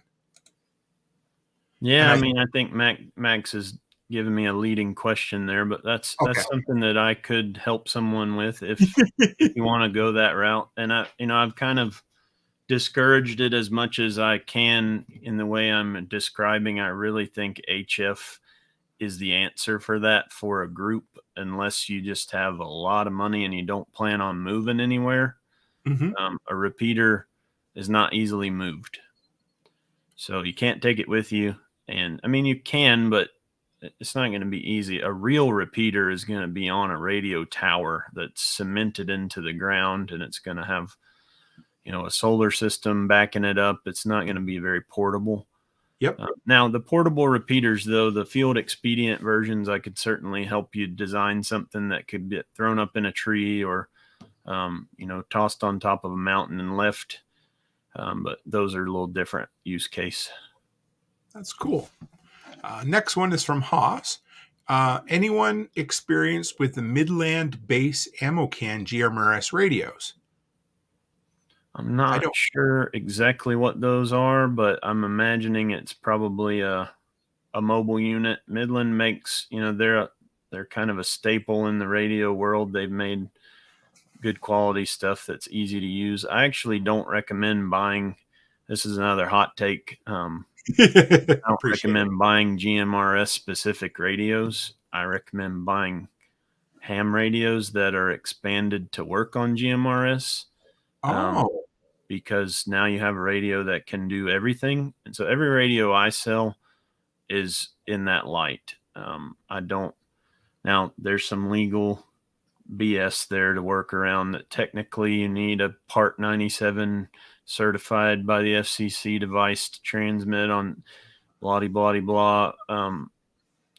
And Yeah, I mean, I think Max is giving me a leading question there, but that's okay, something that I could help someone with if you want to go that route. And I've kind of discouraged it as much as I can in the way I'm describing. I really think HF is the answer for that for a group, unless you just have a lot of money and you don't plan on moving anywhere. Mhm. A repeater is not easily moved, so you can't take it with you. And I mean, you can, but it's not going to be easy. A real repeater is going to be on a radio tower that's cemented into the ground, and it's going to have, a solar system backing it up. It's not going to be very portable. Yep. Now, the portable repeaters, though, the field expedient versions, I could certainly help you design something that could get thrown up in a tree or, tossed on top of a mountain and left. But those are a little different use case. That's cool. Next one is from Haas. Anyone experienced with the Midland Base Ammo Can GMRS radios? I'm I not don't. sure exactly what those are, but I'm imagining it's probably a mobile unit. Midland makes, they're kind of a staple in the radio world. They've made good quality stuff that's easy to use. I actually don't recommend buying. This is another hot take. I don't Appreciate it. recommend buying GMRS specific radios. I recommend buying ham radios that are expanded to work on GMRS. Oh, Because now you have a radio that can do everything. And so every radio I sell is in that light. Now there's some legal BS there to work around that technically you need a Part 97 certified by the FCC device to transmit on blah, blah, blah.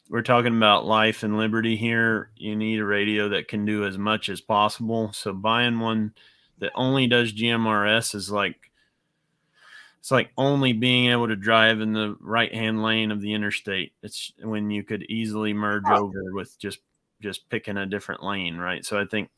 We're talking about life and liberty here. You need a radio that can do as much as possible. So buying one that only does GMRS is it's like only being able to drive in the right hand lane of the interstate. It's when you could easily merge over with just just picking a different lane, right? So I think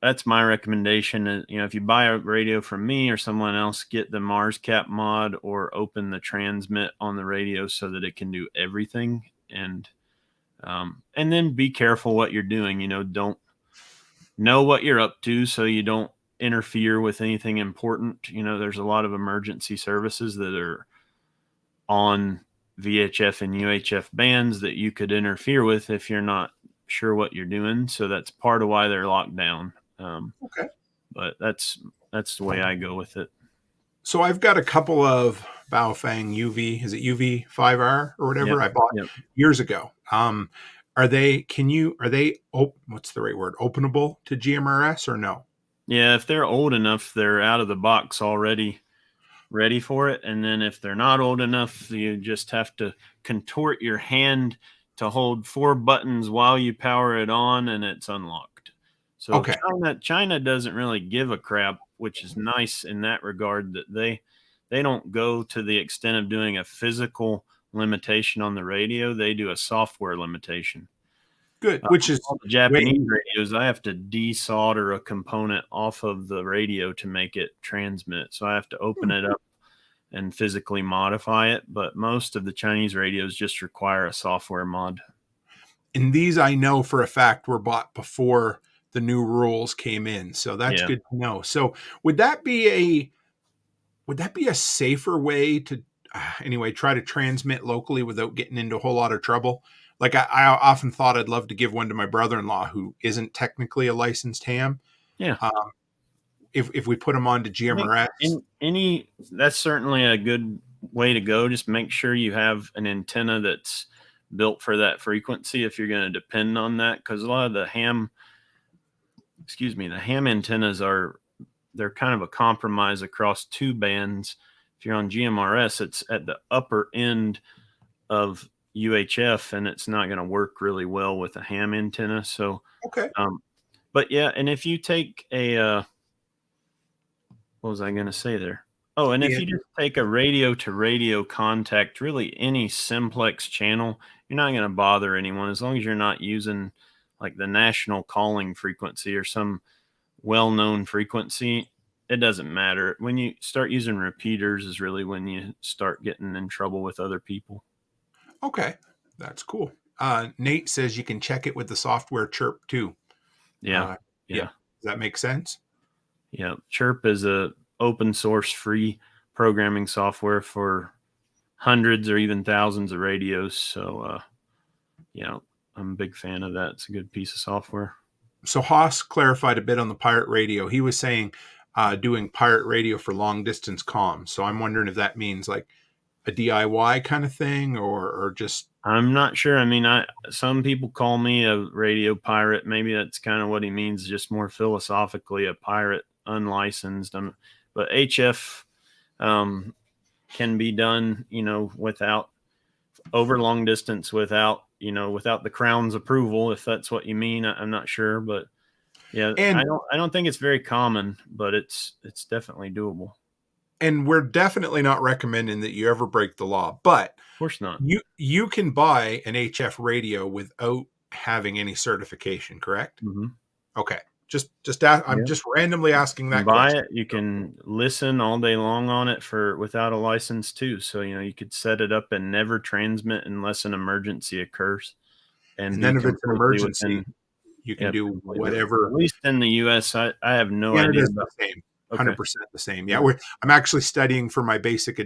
that's my recommendation. Is, if you buy a radio from me or someone else, get the Mars Cap mod or open the transmit on the radio so that it can do everything. And then be careful what you're doing. Don't know what you're up to so you don't interfere with anything important. There's a lot of emergency services that are on VHF and UHF bands that you could interfere with if you're not sure what you're doing. So that's part of why they're locked down. Okay. But that's the way I go with it. So I've got a couple of Baofeng UV, is it UV5R or whatever I bought years ago. Are they what's the right word? Openable to GMRS or no? Yeah, if they're old enough, they're out of the box already ready for it. And then if they're not old enough, you just have to contort your hand to hold 4 buttons while you power it on, and it's unlocked. So okay. China doesn't really give a crap, which is nice in that regard, that they don't go to the extent of doing a physical limitation on the radio. They do a software limitation. Good, which is all the Japanese radios. I have to desolder a component off of the radio to make it transmit. So I have to open it up and physically modify it. But most of the Chinese radios just require a software mod. And these I know for a fact were bought before the new rules came in. So that's good to know. So would that be a safer way to anyway try to transmit locally without getting into a whole lot of trouble? Like I often thought I'd love to give one to my brother-in-law who isn't technically a licensed ham. Yeah. If we put him on to GMRS. That's certainly a good way to go. Just make sure you have an antenna that's built for that frequency if you're going to depend on that. Because a lot of the ham antennas they're kind of a compromise across 2 bands. If you're on GMRS, it's at the upper end of UHF, and it's not going to work really well with a ham antenna. So, okay. But yeah, and if you take what was I going to say there? Oh, and if you just take a radio to radio contact, really any simplex channel, you're not going to bother anyone as long as you're not using like the national calling frequency or some well-known frequency. It doesn't matter. When you start using repeaters is really when you start getting in trouble with other people. Okay, that's cool. Nate says you can check it with the software Chirp too. Yeah. Does that make sense? Yeah. Chirp is a open source free programming software for hundreds or even thousands of radios. So, I'm a big fan of that. It's a good piece of software. So Haas clarified a bit on the pirate radio. He was saying doing pirate radio for long distance comms. So I'm wondering if that means like a DIY kind of thing or just. I'm not sure. I mean, some people call me a radio pirate. Maybe that's kind of what he means, just more philosophically, a pirate, unlicensed. But HF can be done, without over long distance, without the Crown's approval, if that's what you mean. I'm not sure, but yeah, and I don't think it's very common, but it's definitely doable. And we're definitely not recommending that you ever break the law, but of course not. You can buy an HF radio without having any certification, correct? Mm-hmm. Okay. I'm just randomly asking that. Buy it. You can listen all day long on it without a license too. So, you could set it up and never transmit unless an emergency occurs. And then if it's an emergency, you can do whatever. At least in the U.S., I have no idea. It's the same. 100% the same. Yeah. I'm actually studying for my basic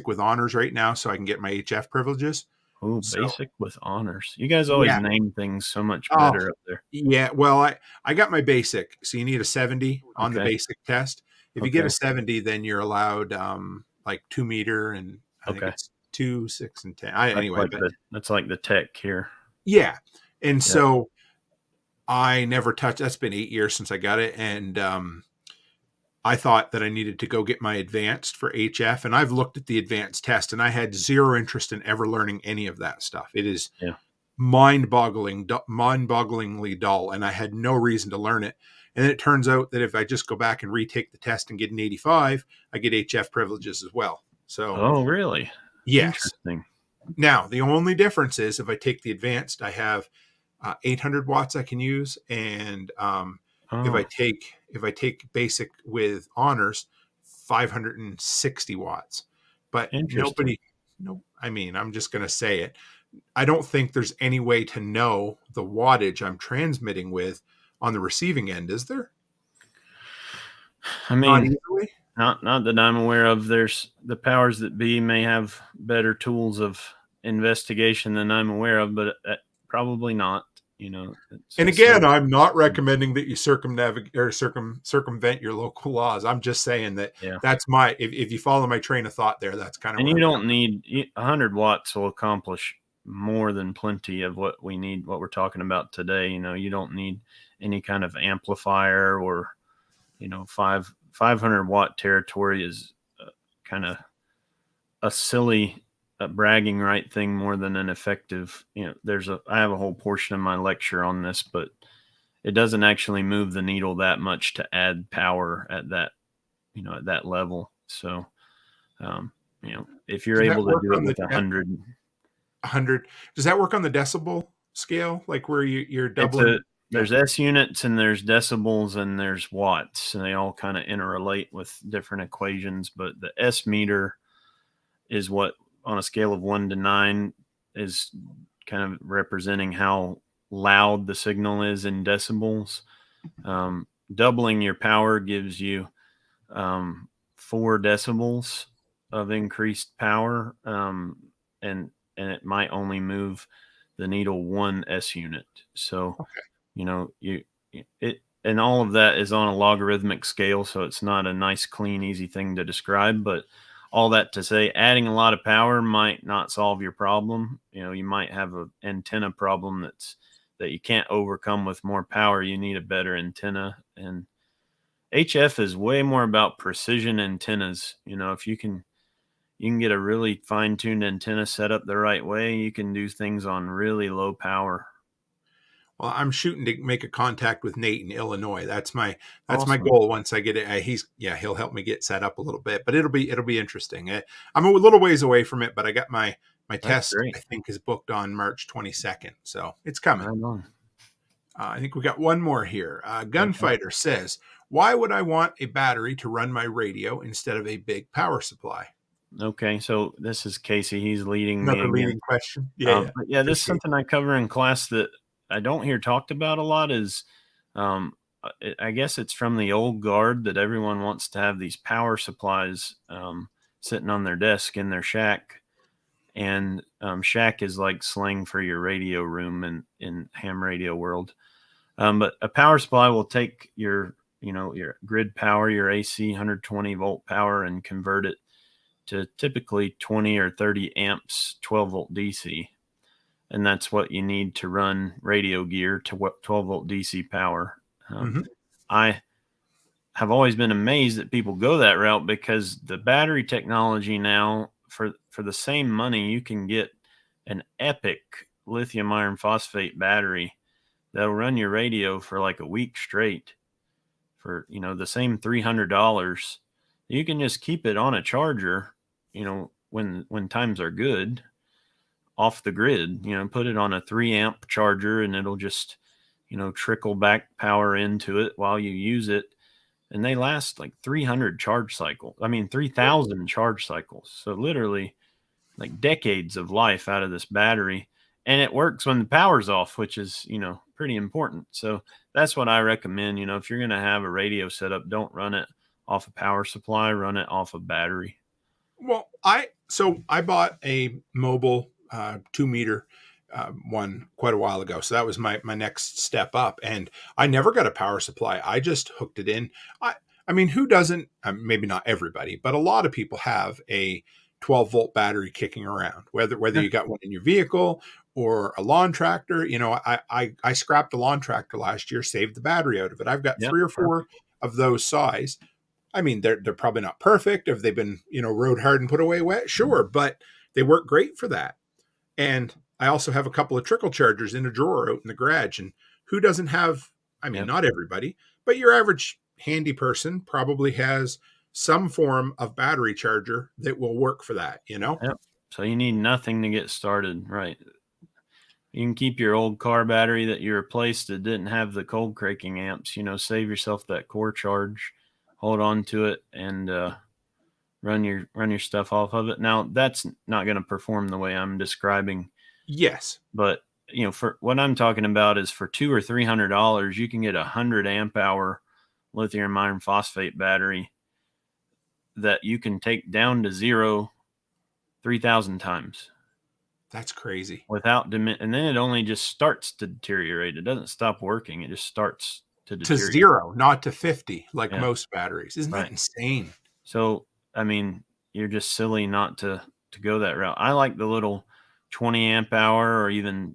with honors right now so I can get my HF privileges. Oh, basic with honors. You guys always name things so much better up there. Yeah. Well, I got my basic. So you need a 70 on the basic test. If you get a 70, then you're allowed like 2 meter and I think it's 2, 6, and 10. That's like the tech here. Yeah. And so I never touched. That's been 8 years since I got it. And I thought that I needed to go get my advanced for HF, and I've looked at the advanced test, and I had zero interest in ever learning any of that stuff. It is mind-bogglingly dull, and I had no reason to learn it. And then it turns out that if I just go back and retake the test and get an 85, I get HF privileges as well. So, oh, really? Yes. Interesting. Now, the only difference is if I take the advanced, I have 800 watts I can use, and if I take basic with honors, 560 watts. But Interesting. I mean, I'm just going to say it. I don't think there's any way to know the wattage I'm transmitting with on the receiving end, is there? I Not mean, easily. not that I'm aware of. There's the powers that be may have better tools of investigation than I'm aware of, but probably not. And again, I'm not recommending that you circumnavigate or circumvent your local laws. I'm just saying that yeah. that's my, if you follow my train of thought there, that's kind of And where you I'm don't coming. need 100 watts will accomplish more than plenty of what we need, what we're talking about today. You don't need any kind of amplifier or, 500 watt territory is kind of a silly bragging right thing more than an effective. I have a whole portion of my lecture on this, but it doesn't actually move the needle that much to add power at that, at that level. So, if you're able to do it with 100, 100, does that work on the decibel scale? Like where you're doubling? There's S units and there's decibels and there's watts, and they all kind of interrelate with different equations. But the S meter is what, on a scale of 1 to 9, is kind of representing how loud the signal is in decibels. Doubling your power gives you 4 decibels of increased power, and it might only move the needle 1 S unit. So, okay. And all of that is on a logarithmic scale, so it's not a nice, clean, easy thing to describe. But all that to say, adding a lot of power might not solve your problem. You might have an antenna problem that you can't overcome with more power. You need a better antenna, and HF is way more about precision antennas. If you can get a really fine-tuned antenna set up the right way, you can do things on really low power. Well, I'm shooting to make a contact with Nate in Illinois. That's my Awesome. goal. Once I get it, he'll help me get set up a little bit, but it'll be interesting. I'm a little ways away from it, but I got my test. Great. I think is booked on March 22nd, so it's coming. Right on. I think we got one more here. Gunfighter says, "Why would I want a battery to run my radio instead of a big power supply?" Okay, so this is Casey. He's leading me Another again. leading question. Yeah, but yeah, this is something I cover in class that I don't hear talked about a lot. Is I guess it's from the old guard that everyone wants to have these power supplies sitting on their desk in their shack, and shack is like slang for your radio room in ham radio world. But a power supply will take your grid power, your AC 120 volt power, and convert it to typically 20 or 30 amps, 12 volt DC. And that's what you need to run radio gear to 12 volt DC power. I have always been amazed that people go that route, because the battery technology now, for the same money, you can get an epic lithium iron phosphate battery that'll run your radio for like a week straight for, the same $300. You can just keep it on a charger, when times are good, off the grid, put it on a 3 amp charger, and it'll just, trickle back power into it while you use it. And they last like 300 charge cycles. 3,000 charge cycles. So literally like decades of life out of this battery. And it works when the power's off, which is, pretty important. So that's what I recommend. If you're going to have a radio setup, don't run it off a power supply, run it off a battery. Well, I bought a mobile 2 meter one quite a while ago. So that was my next step up, and I never got a power supply. I just hooked it in. I mean, who doesn't? Maybe not everybody, but a lot of people have a 12 volt battery kicking around, whether you got one in your vehicle or a lawn tractor. I scrapped a lawn tractor last year, saved the battery out of it. I've got 3 or 4 of those size. I mean, they're probably not perfect. Have they been, rode hard and put away wet? Sure. But they work great for that. And I also have a couple of trickle chargers in a drawer out in the garage. And who doesn't have, not everybody, but your average handy person probably has some form of battery charger that will work for that, Yep. So you need nothing to get started. Right. You can keep your old car battery that you replaced that didn't have the cold cranking amps, save yourself that core charge, hold on to it, and run your stuff off of it. Now, that's not going to perform the way I'm describing. Yes. But, for what I'm talking about is for $200 or $300, you can get a 100 amp hour lithium iron phosphate battery that you can take down to zero 3,000 times. That's crazy. And then it only just starts to deteriorate. It doesn't stop working. It just starts to deteriorate. To zero, not to 50, like most batteries. Isn't that insane? So, you're just silly not to go that route. I like the little 20 amp hour or even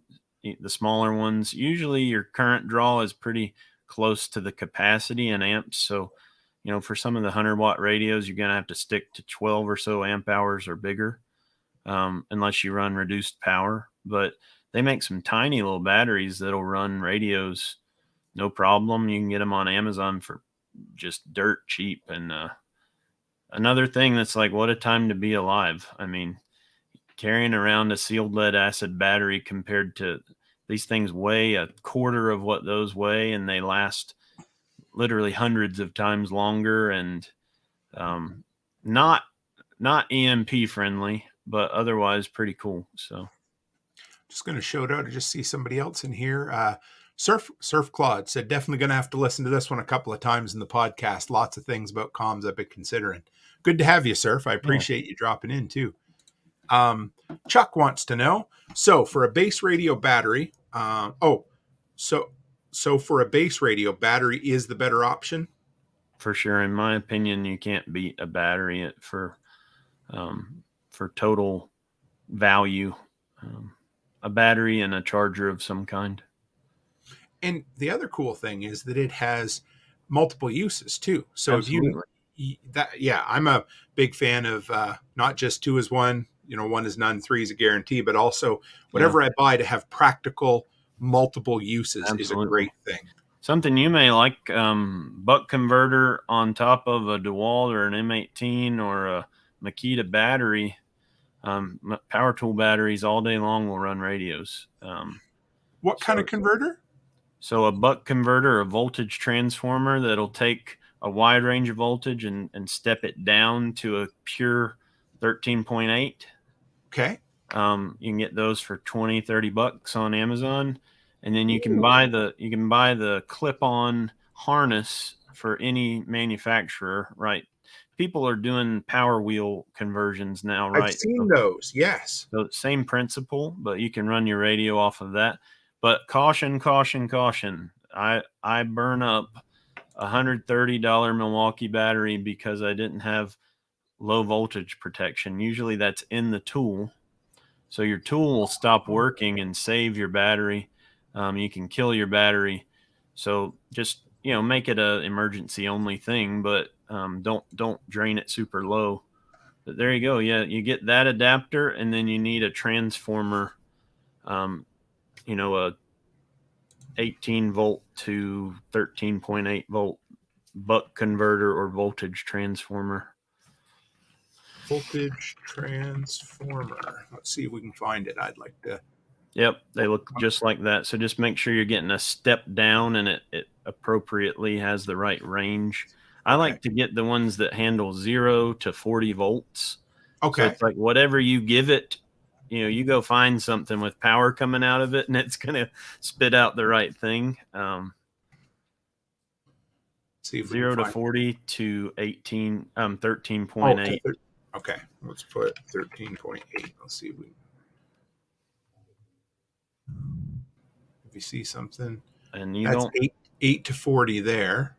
the smaller ones. Usually your current draw is pretty close to the capacity in amps. So, for some of the 100-watt radios, you're going to have to stick to 12 or so amp hours or bigger, unless you run reduced power. But they make some tiny little batteries that'll run radios no problem. You can get them on Amazon for just dirt cheap. And another thing that's like, what a time to be alive. Carrying around a sealed lead acid battery compared to these things weigh a quarter of what those weigh, and they last literally hundreds of times longer, and not EMP friendly, but otherwise pretty cool. So just going to show it out. I just see somebody else in here. Surf Claude said, definitely going to have to listen to this one a couple of times in the podcast. Lots of things about comms I've been considering. Good to have you, Surf. I appreciate you dropping in too. Chuck wants to know, so for a base radio battery, so for a base radio, battery is the better option? For sure. In my opinion, you can't beat a battery for total value. A battery and a charger of some kind. And the other cool thing is that it has multiple uses too. So Absolutely. I'm a big fan of not just 2 is 1, 1 is none, 3 is a guarantee, but also whatever I buy to have practical multiple uses is a great thing. Something you may like, buck converter on top of a DeWalt or an M18 or a Makita battery. Power tool batteries all day long will run radios. What kind of converter? So a buck converter, a voltage transformer that'll take a wide range of voltage and step it down to a pure 13.8. Okay. You can get those for $20-$30 on Amazon. And then you can buy the clip-on harness for any manufacturer, right? People are doing power wheel conversions now, right? I've seen those, yes. So same principle, but you can run your radio off of that. But caution. I burn up a $130 Milwaukee battery because I didn't have low voltage protection. Usually that's in the tool. So your tool will stop working and save your battery. You can kill your battery. So just, make it a emergency only thing, but don't drain it super low. But there you go. Yeah, you get that adapter, and then you need a transformer, a 18 volt to 13.8 volt buck converter or voltage transformer. Voltage transformer. Let's see if we can find it. I'd like to. Yep, they look just like that. So just make sure you're getting a step down and it appropriately has the right range. I like to get the ones that handle 0 to 40 volts. Okay. So it's like whatever you give it, you go find something with power coming out of it and it's going to spit out the right thing. See if 0 to 40 to 13.8. Okay, let's put 13.8. Let's see if you see something. And that's 8 to 40 there.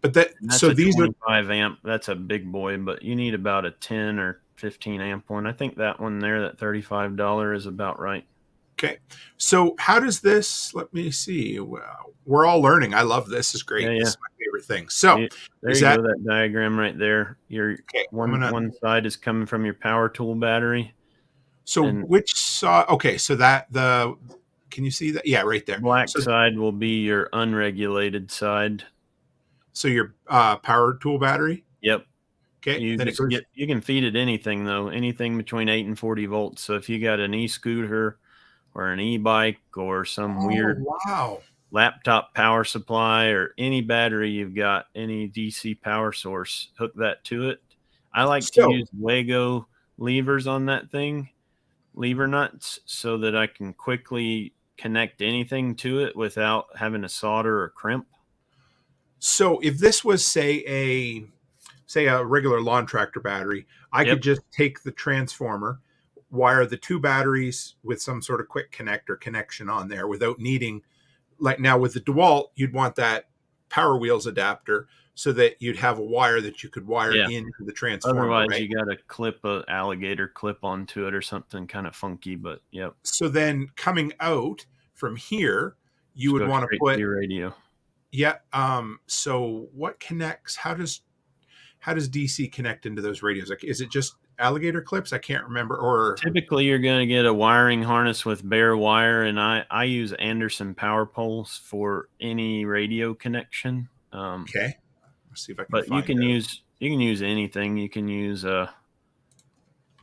But that's these 25 amp. That's a big boy, but you need about a 10 or 15 amp one. I think that one there, that $35 is about right. Okay. So how does this, let me see. Well, we're all learning. I love this. This is great. This is my favorite thing. So there you go, that diagram right there. Your one side is coming from your power tool battery. So which side? Okay. So can you see that? Yeah, right there. Black side will be your unregulated side. So your power tool battery? Yep. Okay. You can feed it anything though, anything between 8 and 40 volts. So if you got an e-scooter or an e-bike or some weird wow. laptop power supply or any battery you've got, any DC power source, hook that to it. I like to So, use Lego levers on that thing, lever nuts, so that I can quickly connect anything to it without having to solder or crimp. so if this was say a regular lawn tractor battery, I Yep. could just take the transformer, wire the two batteries with some sort of quick connector connection on there without needing, like now with the DeWalt, you'd want that Power Wheels adapter so that you'd have a wire that you could wire Yeah. into the transformer, Otherwise, right? you got to clip a alligator clip onto it or something kind of funky. But yep, So then coming out from here, you just would go want to straight to put, your radio. yeah. So what connects? How does DC connect into those radios? Like, is it just alligator clips? I can't remember. Or Typically, you're going to get a wiring harness with bare wire, and I use Anderson power poles for any radio connection. okay, let's see if I can But find it. you can use anything. You can use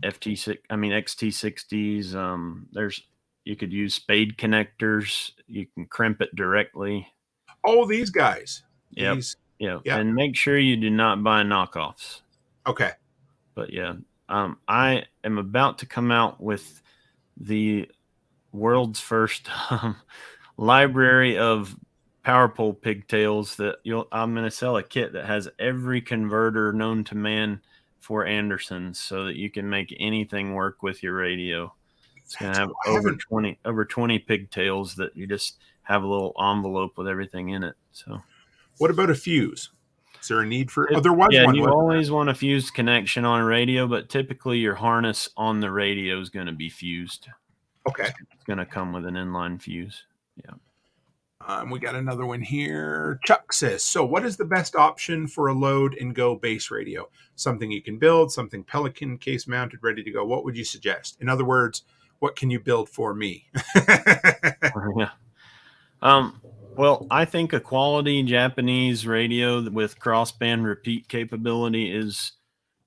XT60s. You could use spade connectors. You can crimp it directly. Oh, these guys. Yep. These. Yeah. Yeah. And make sure you do not buy knockoffs. Okay. But yeah, I am about to come out with the world's first library of power pole pigtails that I'm going to sell a kit that has every converter known to man for Andersons, so that you can make anything work with your radio. It's going to have over 20 pigtails that you just have a little envelope with everything in it. So what about a fuse? Is there a need for? There was yeah, one. you always want a fused connection on a radio, but typically your harness on the radio is going to be fused. Okay. It's going to come with an inline fuse. Yeah. We got another one here. Chuck says, so what is the best option for a load and go base radio? Something you can build, something Pelican case mounted, ready to go. What would you suggest? In other words, what can you build for me? Yeah. Well, I think a quality Japanese radio with crossband repeat capability is,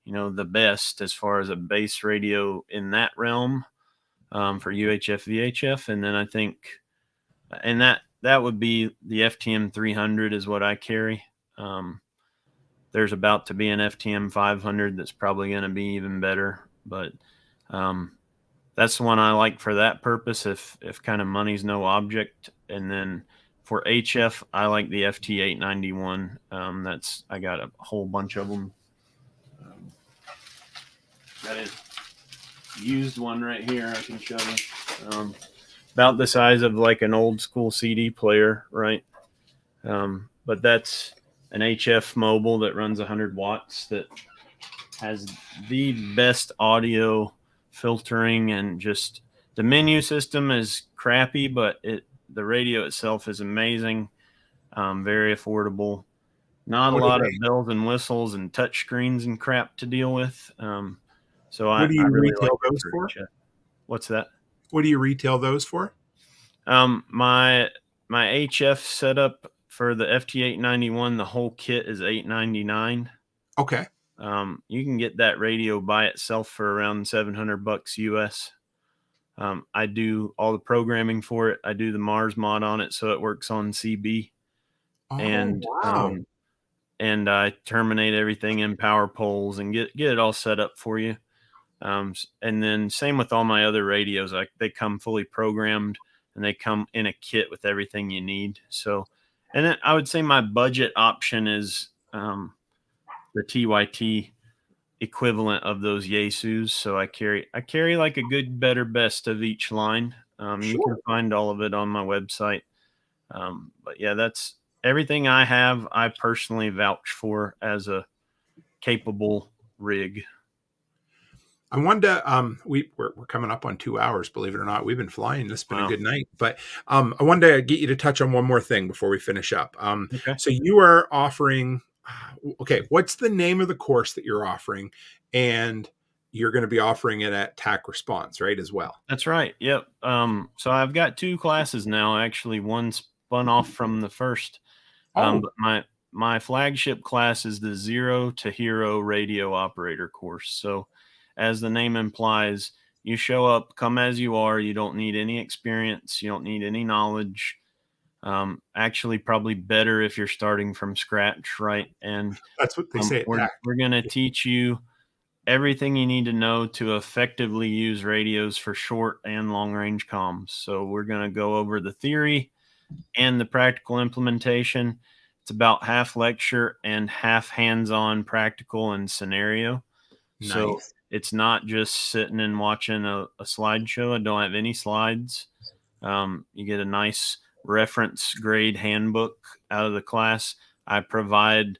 the best as far as a base radio in that realm, for UHF, VHF. And then I think, and that would be the FTM 300 is what I carry. There's about to be an FTM 500 that's probably going to be even better, but that's the one I like for that purpose, if kind of money's no object. And then for HF, I like the FT 891. I got a whole bunch of them. Got a used one right here I can show you. About the size of like an old school CD player, right? But that's an HF mobile that runs 100 watts that has the best audio filtering, and just the menu system is crappy, but the radio itself is amazing. Very affordable. Not a lot of bells and whistles and touch screens and crap to deal with. So what do you really retail like those for? What's that? What do you retail those for? My HF setup for the FT891, the whole kit is $899. Okay. You can get that radio by itself for around $700 US. I do all the programming for it. I do the Mars mod on it, so it works on CB. Oh, And wow. And I terminate everything in power poles and get it all set up for you. And then same with all my other radios. They come fully programmed, and they come in a kit with everything you need. So, and then I would say my budget option is the TYT equivalent of those Yaesus. So I carry like a good, better, best of each line. You can find all of it on my website. But yeah, that's everything I have. I personally vouch for as a capable rig. I wanted to, we're coming up on 2 hours, believe it or not. We've been flying. This has been a good night. But I wanted to get you to touch on one more thing before we finish up. Okay. So you are offering, what's the name of the course that you're offering? And you're going to be offering it at TAC Response, right, as well? That's right. Yep. So I've got 2 classes now. Actually, one spun off from the first. But my flagship class is the 0 to Hero radio operator course. So as the name implies, you show up, come as you are. You don't need any experience. You don't need any knowledge. Actually, probably better if you're starting from scratch, right? And That's what they say at TAC. we're going to teach you everything you need to know to effectively use radios for short and long range comms. So we're going to go over the theory and the practical implementation. It's about half lecture and half hands-on practical and scenario. Nice. So it's not just sitting and watching a slideshow. I don't have any slides. You get a nice reference grade handbook out of the class. I provide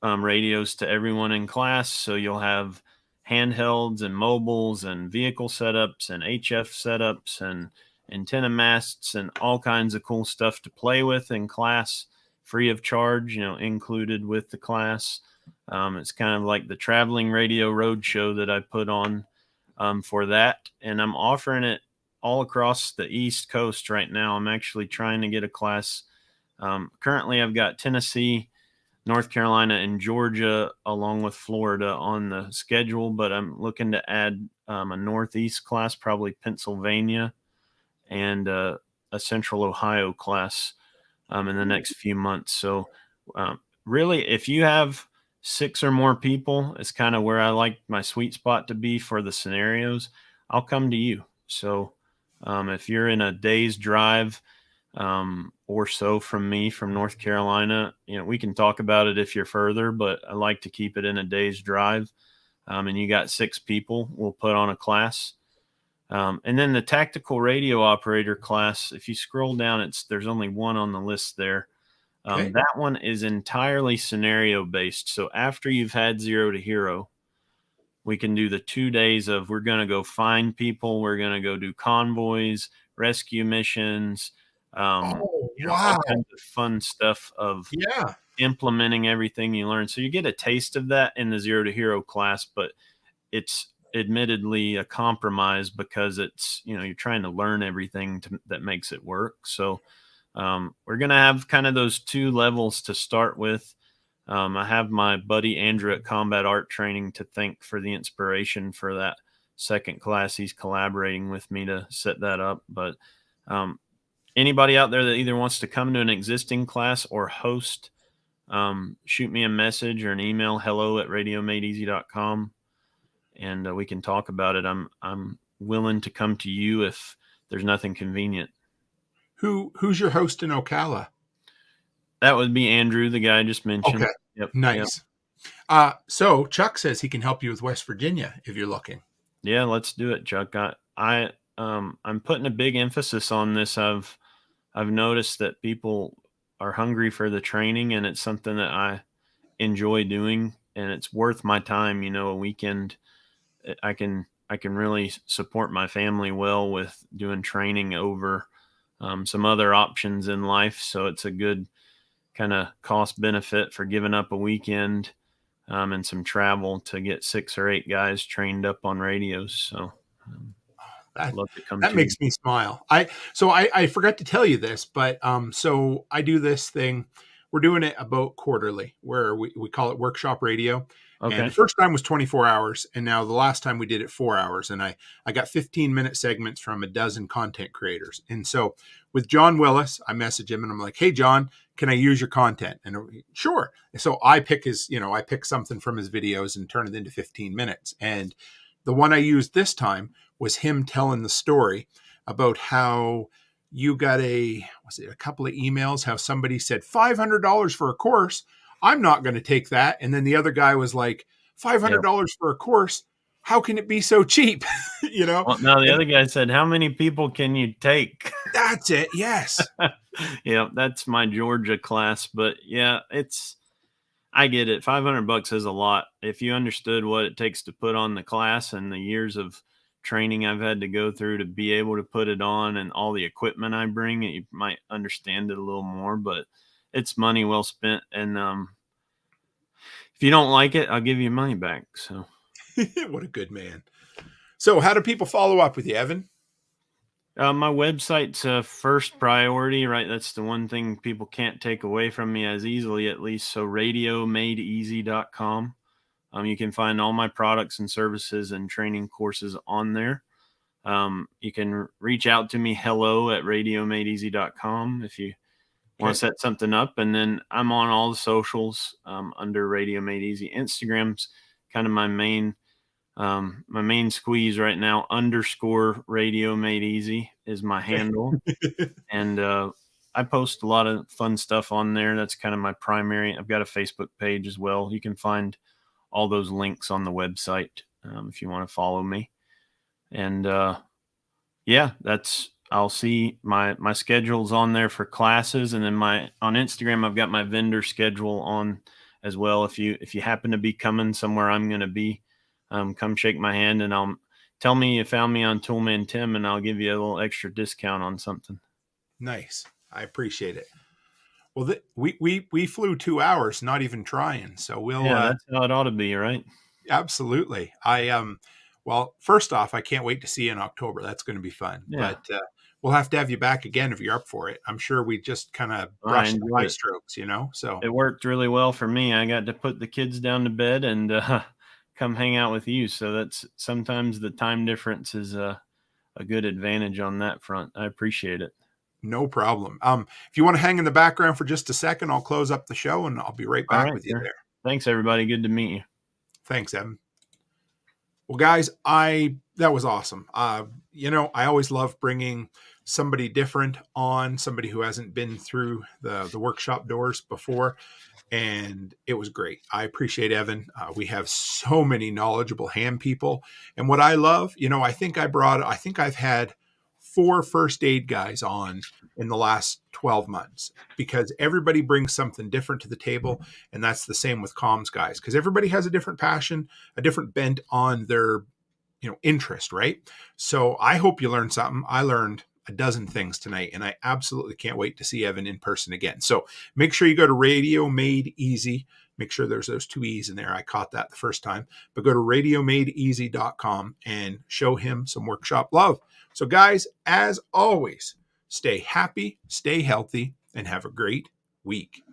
radios to everyone in class. So you'll have handhelds and mobiles and vehicle setups and HF setups and antenna masts and all kinds of cool stuff to play with in class, free of charge, included with the class. It's kind of like the traveling radio roadshow that I put on for that. And I'm offering it all across the East Coast right now. I'm actually trying to get a class. Currently, I've got Tennessee, North Carolina, and Georgia, along with Florida on the schedule, but I'm looking to add a Northeast class, probably Pennsylvania, and a Central Ohio class in the next few months. So really, if you have 6 or more people, it's kind of where I like my sweet spot to be for the scenarios. I'll come to you. So if you're in a day's drive or so from me, from North Carolina, we can talk about it if you're further, but I like to keep it in a day's drive. And you got 6 people, we'll put on a class. And then the tactical radio operator class, if you scroll down, there's only one on the list there. Okay. That one is entirely scenario based. So after you've had 0 to hero, we can do the 2 days of, we're going to go find people. We're going to go do convoys, rescue missions, all kinds of fun stuff of implementing everything you learn. So you get a taste of that in the 0 to hero class, but it's admittedly a compromise because it's, you're trying to learn everything that makes it work. So we're going to have kind of those 2 levels to start with. I have my buddy Andrew at Combat Art Training to thank for the inspiration for that second class. He's collaborating with me to set that up. But anybody out there that either wants to come to an existing class or host, shoot me a message or an email, hello@radiomadeeasy.com, and we can talk about it. I'm willing to come to you if there's nothing convenient. Who's your host in Ocala? That would be Andrew, the guy I just mentioned. Okay. Yep. Nice. Yep. So Chuck says he can help you with West Virginia if you're looking. Yeah, let's do it, Chuck. I'm putting a big emphasis on this. I've noticed that people are hungry for the training, and it's something that I enjoy doing, and it's worth my time. A weekend, I can really support my family well with doing training over some other options in life. So it's a good kind of cost benefit for giving up a weekend and some travel to get 6 or 8 guys trained up on radios. So I'd love to come. That makes me smile. I forgot to tell you this, but so I do this thing. We're doing it about quarterly, where we call it workshop radio. Okay. And the first time was 24 hours, and now the last time we did it 4 hours, and I got 15-minute segments from a dozen content creators. And so with John Willis, I message him and I'm like, "Hey John, can I use your content?" And sure. And so I pick I pick something from his videos and turn it into 15 minutes. And the one I used this time was him telling the story about how you got a couple of emails, how somebody said $500 for a course. I'm not going to take that. And then the other guy was like, $500 for a course. How can it be so cheap? Well, no, the other guy said, how many people can you take? That's it. Yes. Yeah, that's my Georgia class. But yeah, I get it. $500 is a lot. If you understood what it takes to put on the class and the years of training I've had to go through to be able to put it on and all the equipment I bring, you might understand it a little more, but it's money well spent. And if you don't like it, I'll give you money back. So what a good man. So how do people follow up with you, Evan? My website's first priority, right? That's the one thing people can't take away from me as easily, at least. So radiomadeeasy.com. You can find all my products and services and training courses on there. You can reach out to me, hello@radiomadeeasy.com if you want to set something up. And then I'm on all the socials under Radio Made Easy. Instagram's kind of my main squeeze right now. _Radio Made Easy is my handle. And I post a lot of fun stuff on there. That's kind of my primary. I've got a Facebook page as well. You can find all those links on the website if you want to follow me. And I'll see my schedule's on there for classes. And then on Instagram, I've got my vendor schedule on as well. If you happen to be coming somewhere I'm going to be, come shake my hand and tell me you found me on Toolman Tim, and I'll give you a little extra discount on something. Nice. I appreciate it. Well, we flew 2 hours, not even trying. So that's how it ought to be, right? Absolutely. Well, first off, I can't wait to see you in October. That's going to be fun. Yeah. But we'll have to have you back again if you're up for it. I'm sure we just kind of brushed the high strokes, So it worked really well for me. I got to put the kids down to bed and come hang out with you. So that's sometimes the time difference is a good advantage on that front. I appreciate it. No problem. If you want to hang in the background for just a second, I'll close up the show and I'll be right back with you there. Thanks, everybody. Good to meet you. Thanks, Evan. Well, guys, that was awesome. I always love bringing somebody different on, somebody who hasn't been through the workshop doors before. And it was great. I appreciate Evan. We have so many knowledgeable ham people. And what I love, I think I've had 4 first aid guys on in the last 12 months because everybody brings something different to the table. And that's the same with comms guys, because everybody has a different passion, a different bent on their, interest, right? So I hope you learned something. I learned a dozen things tonight, and I absolutely can't wait to see Evan in person again. So make sure you go to Radio Made Easy. Make sure there's those 2 E's in there. I caught that the first time, but go to radiomadeeasy.com and show him some workshop love. So guys, as always, stay happy, stay healthy, and have a great week.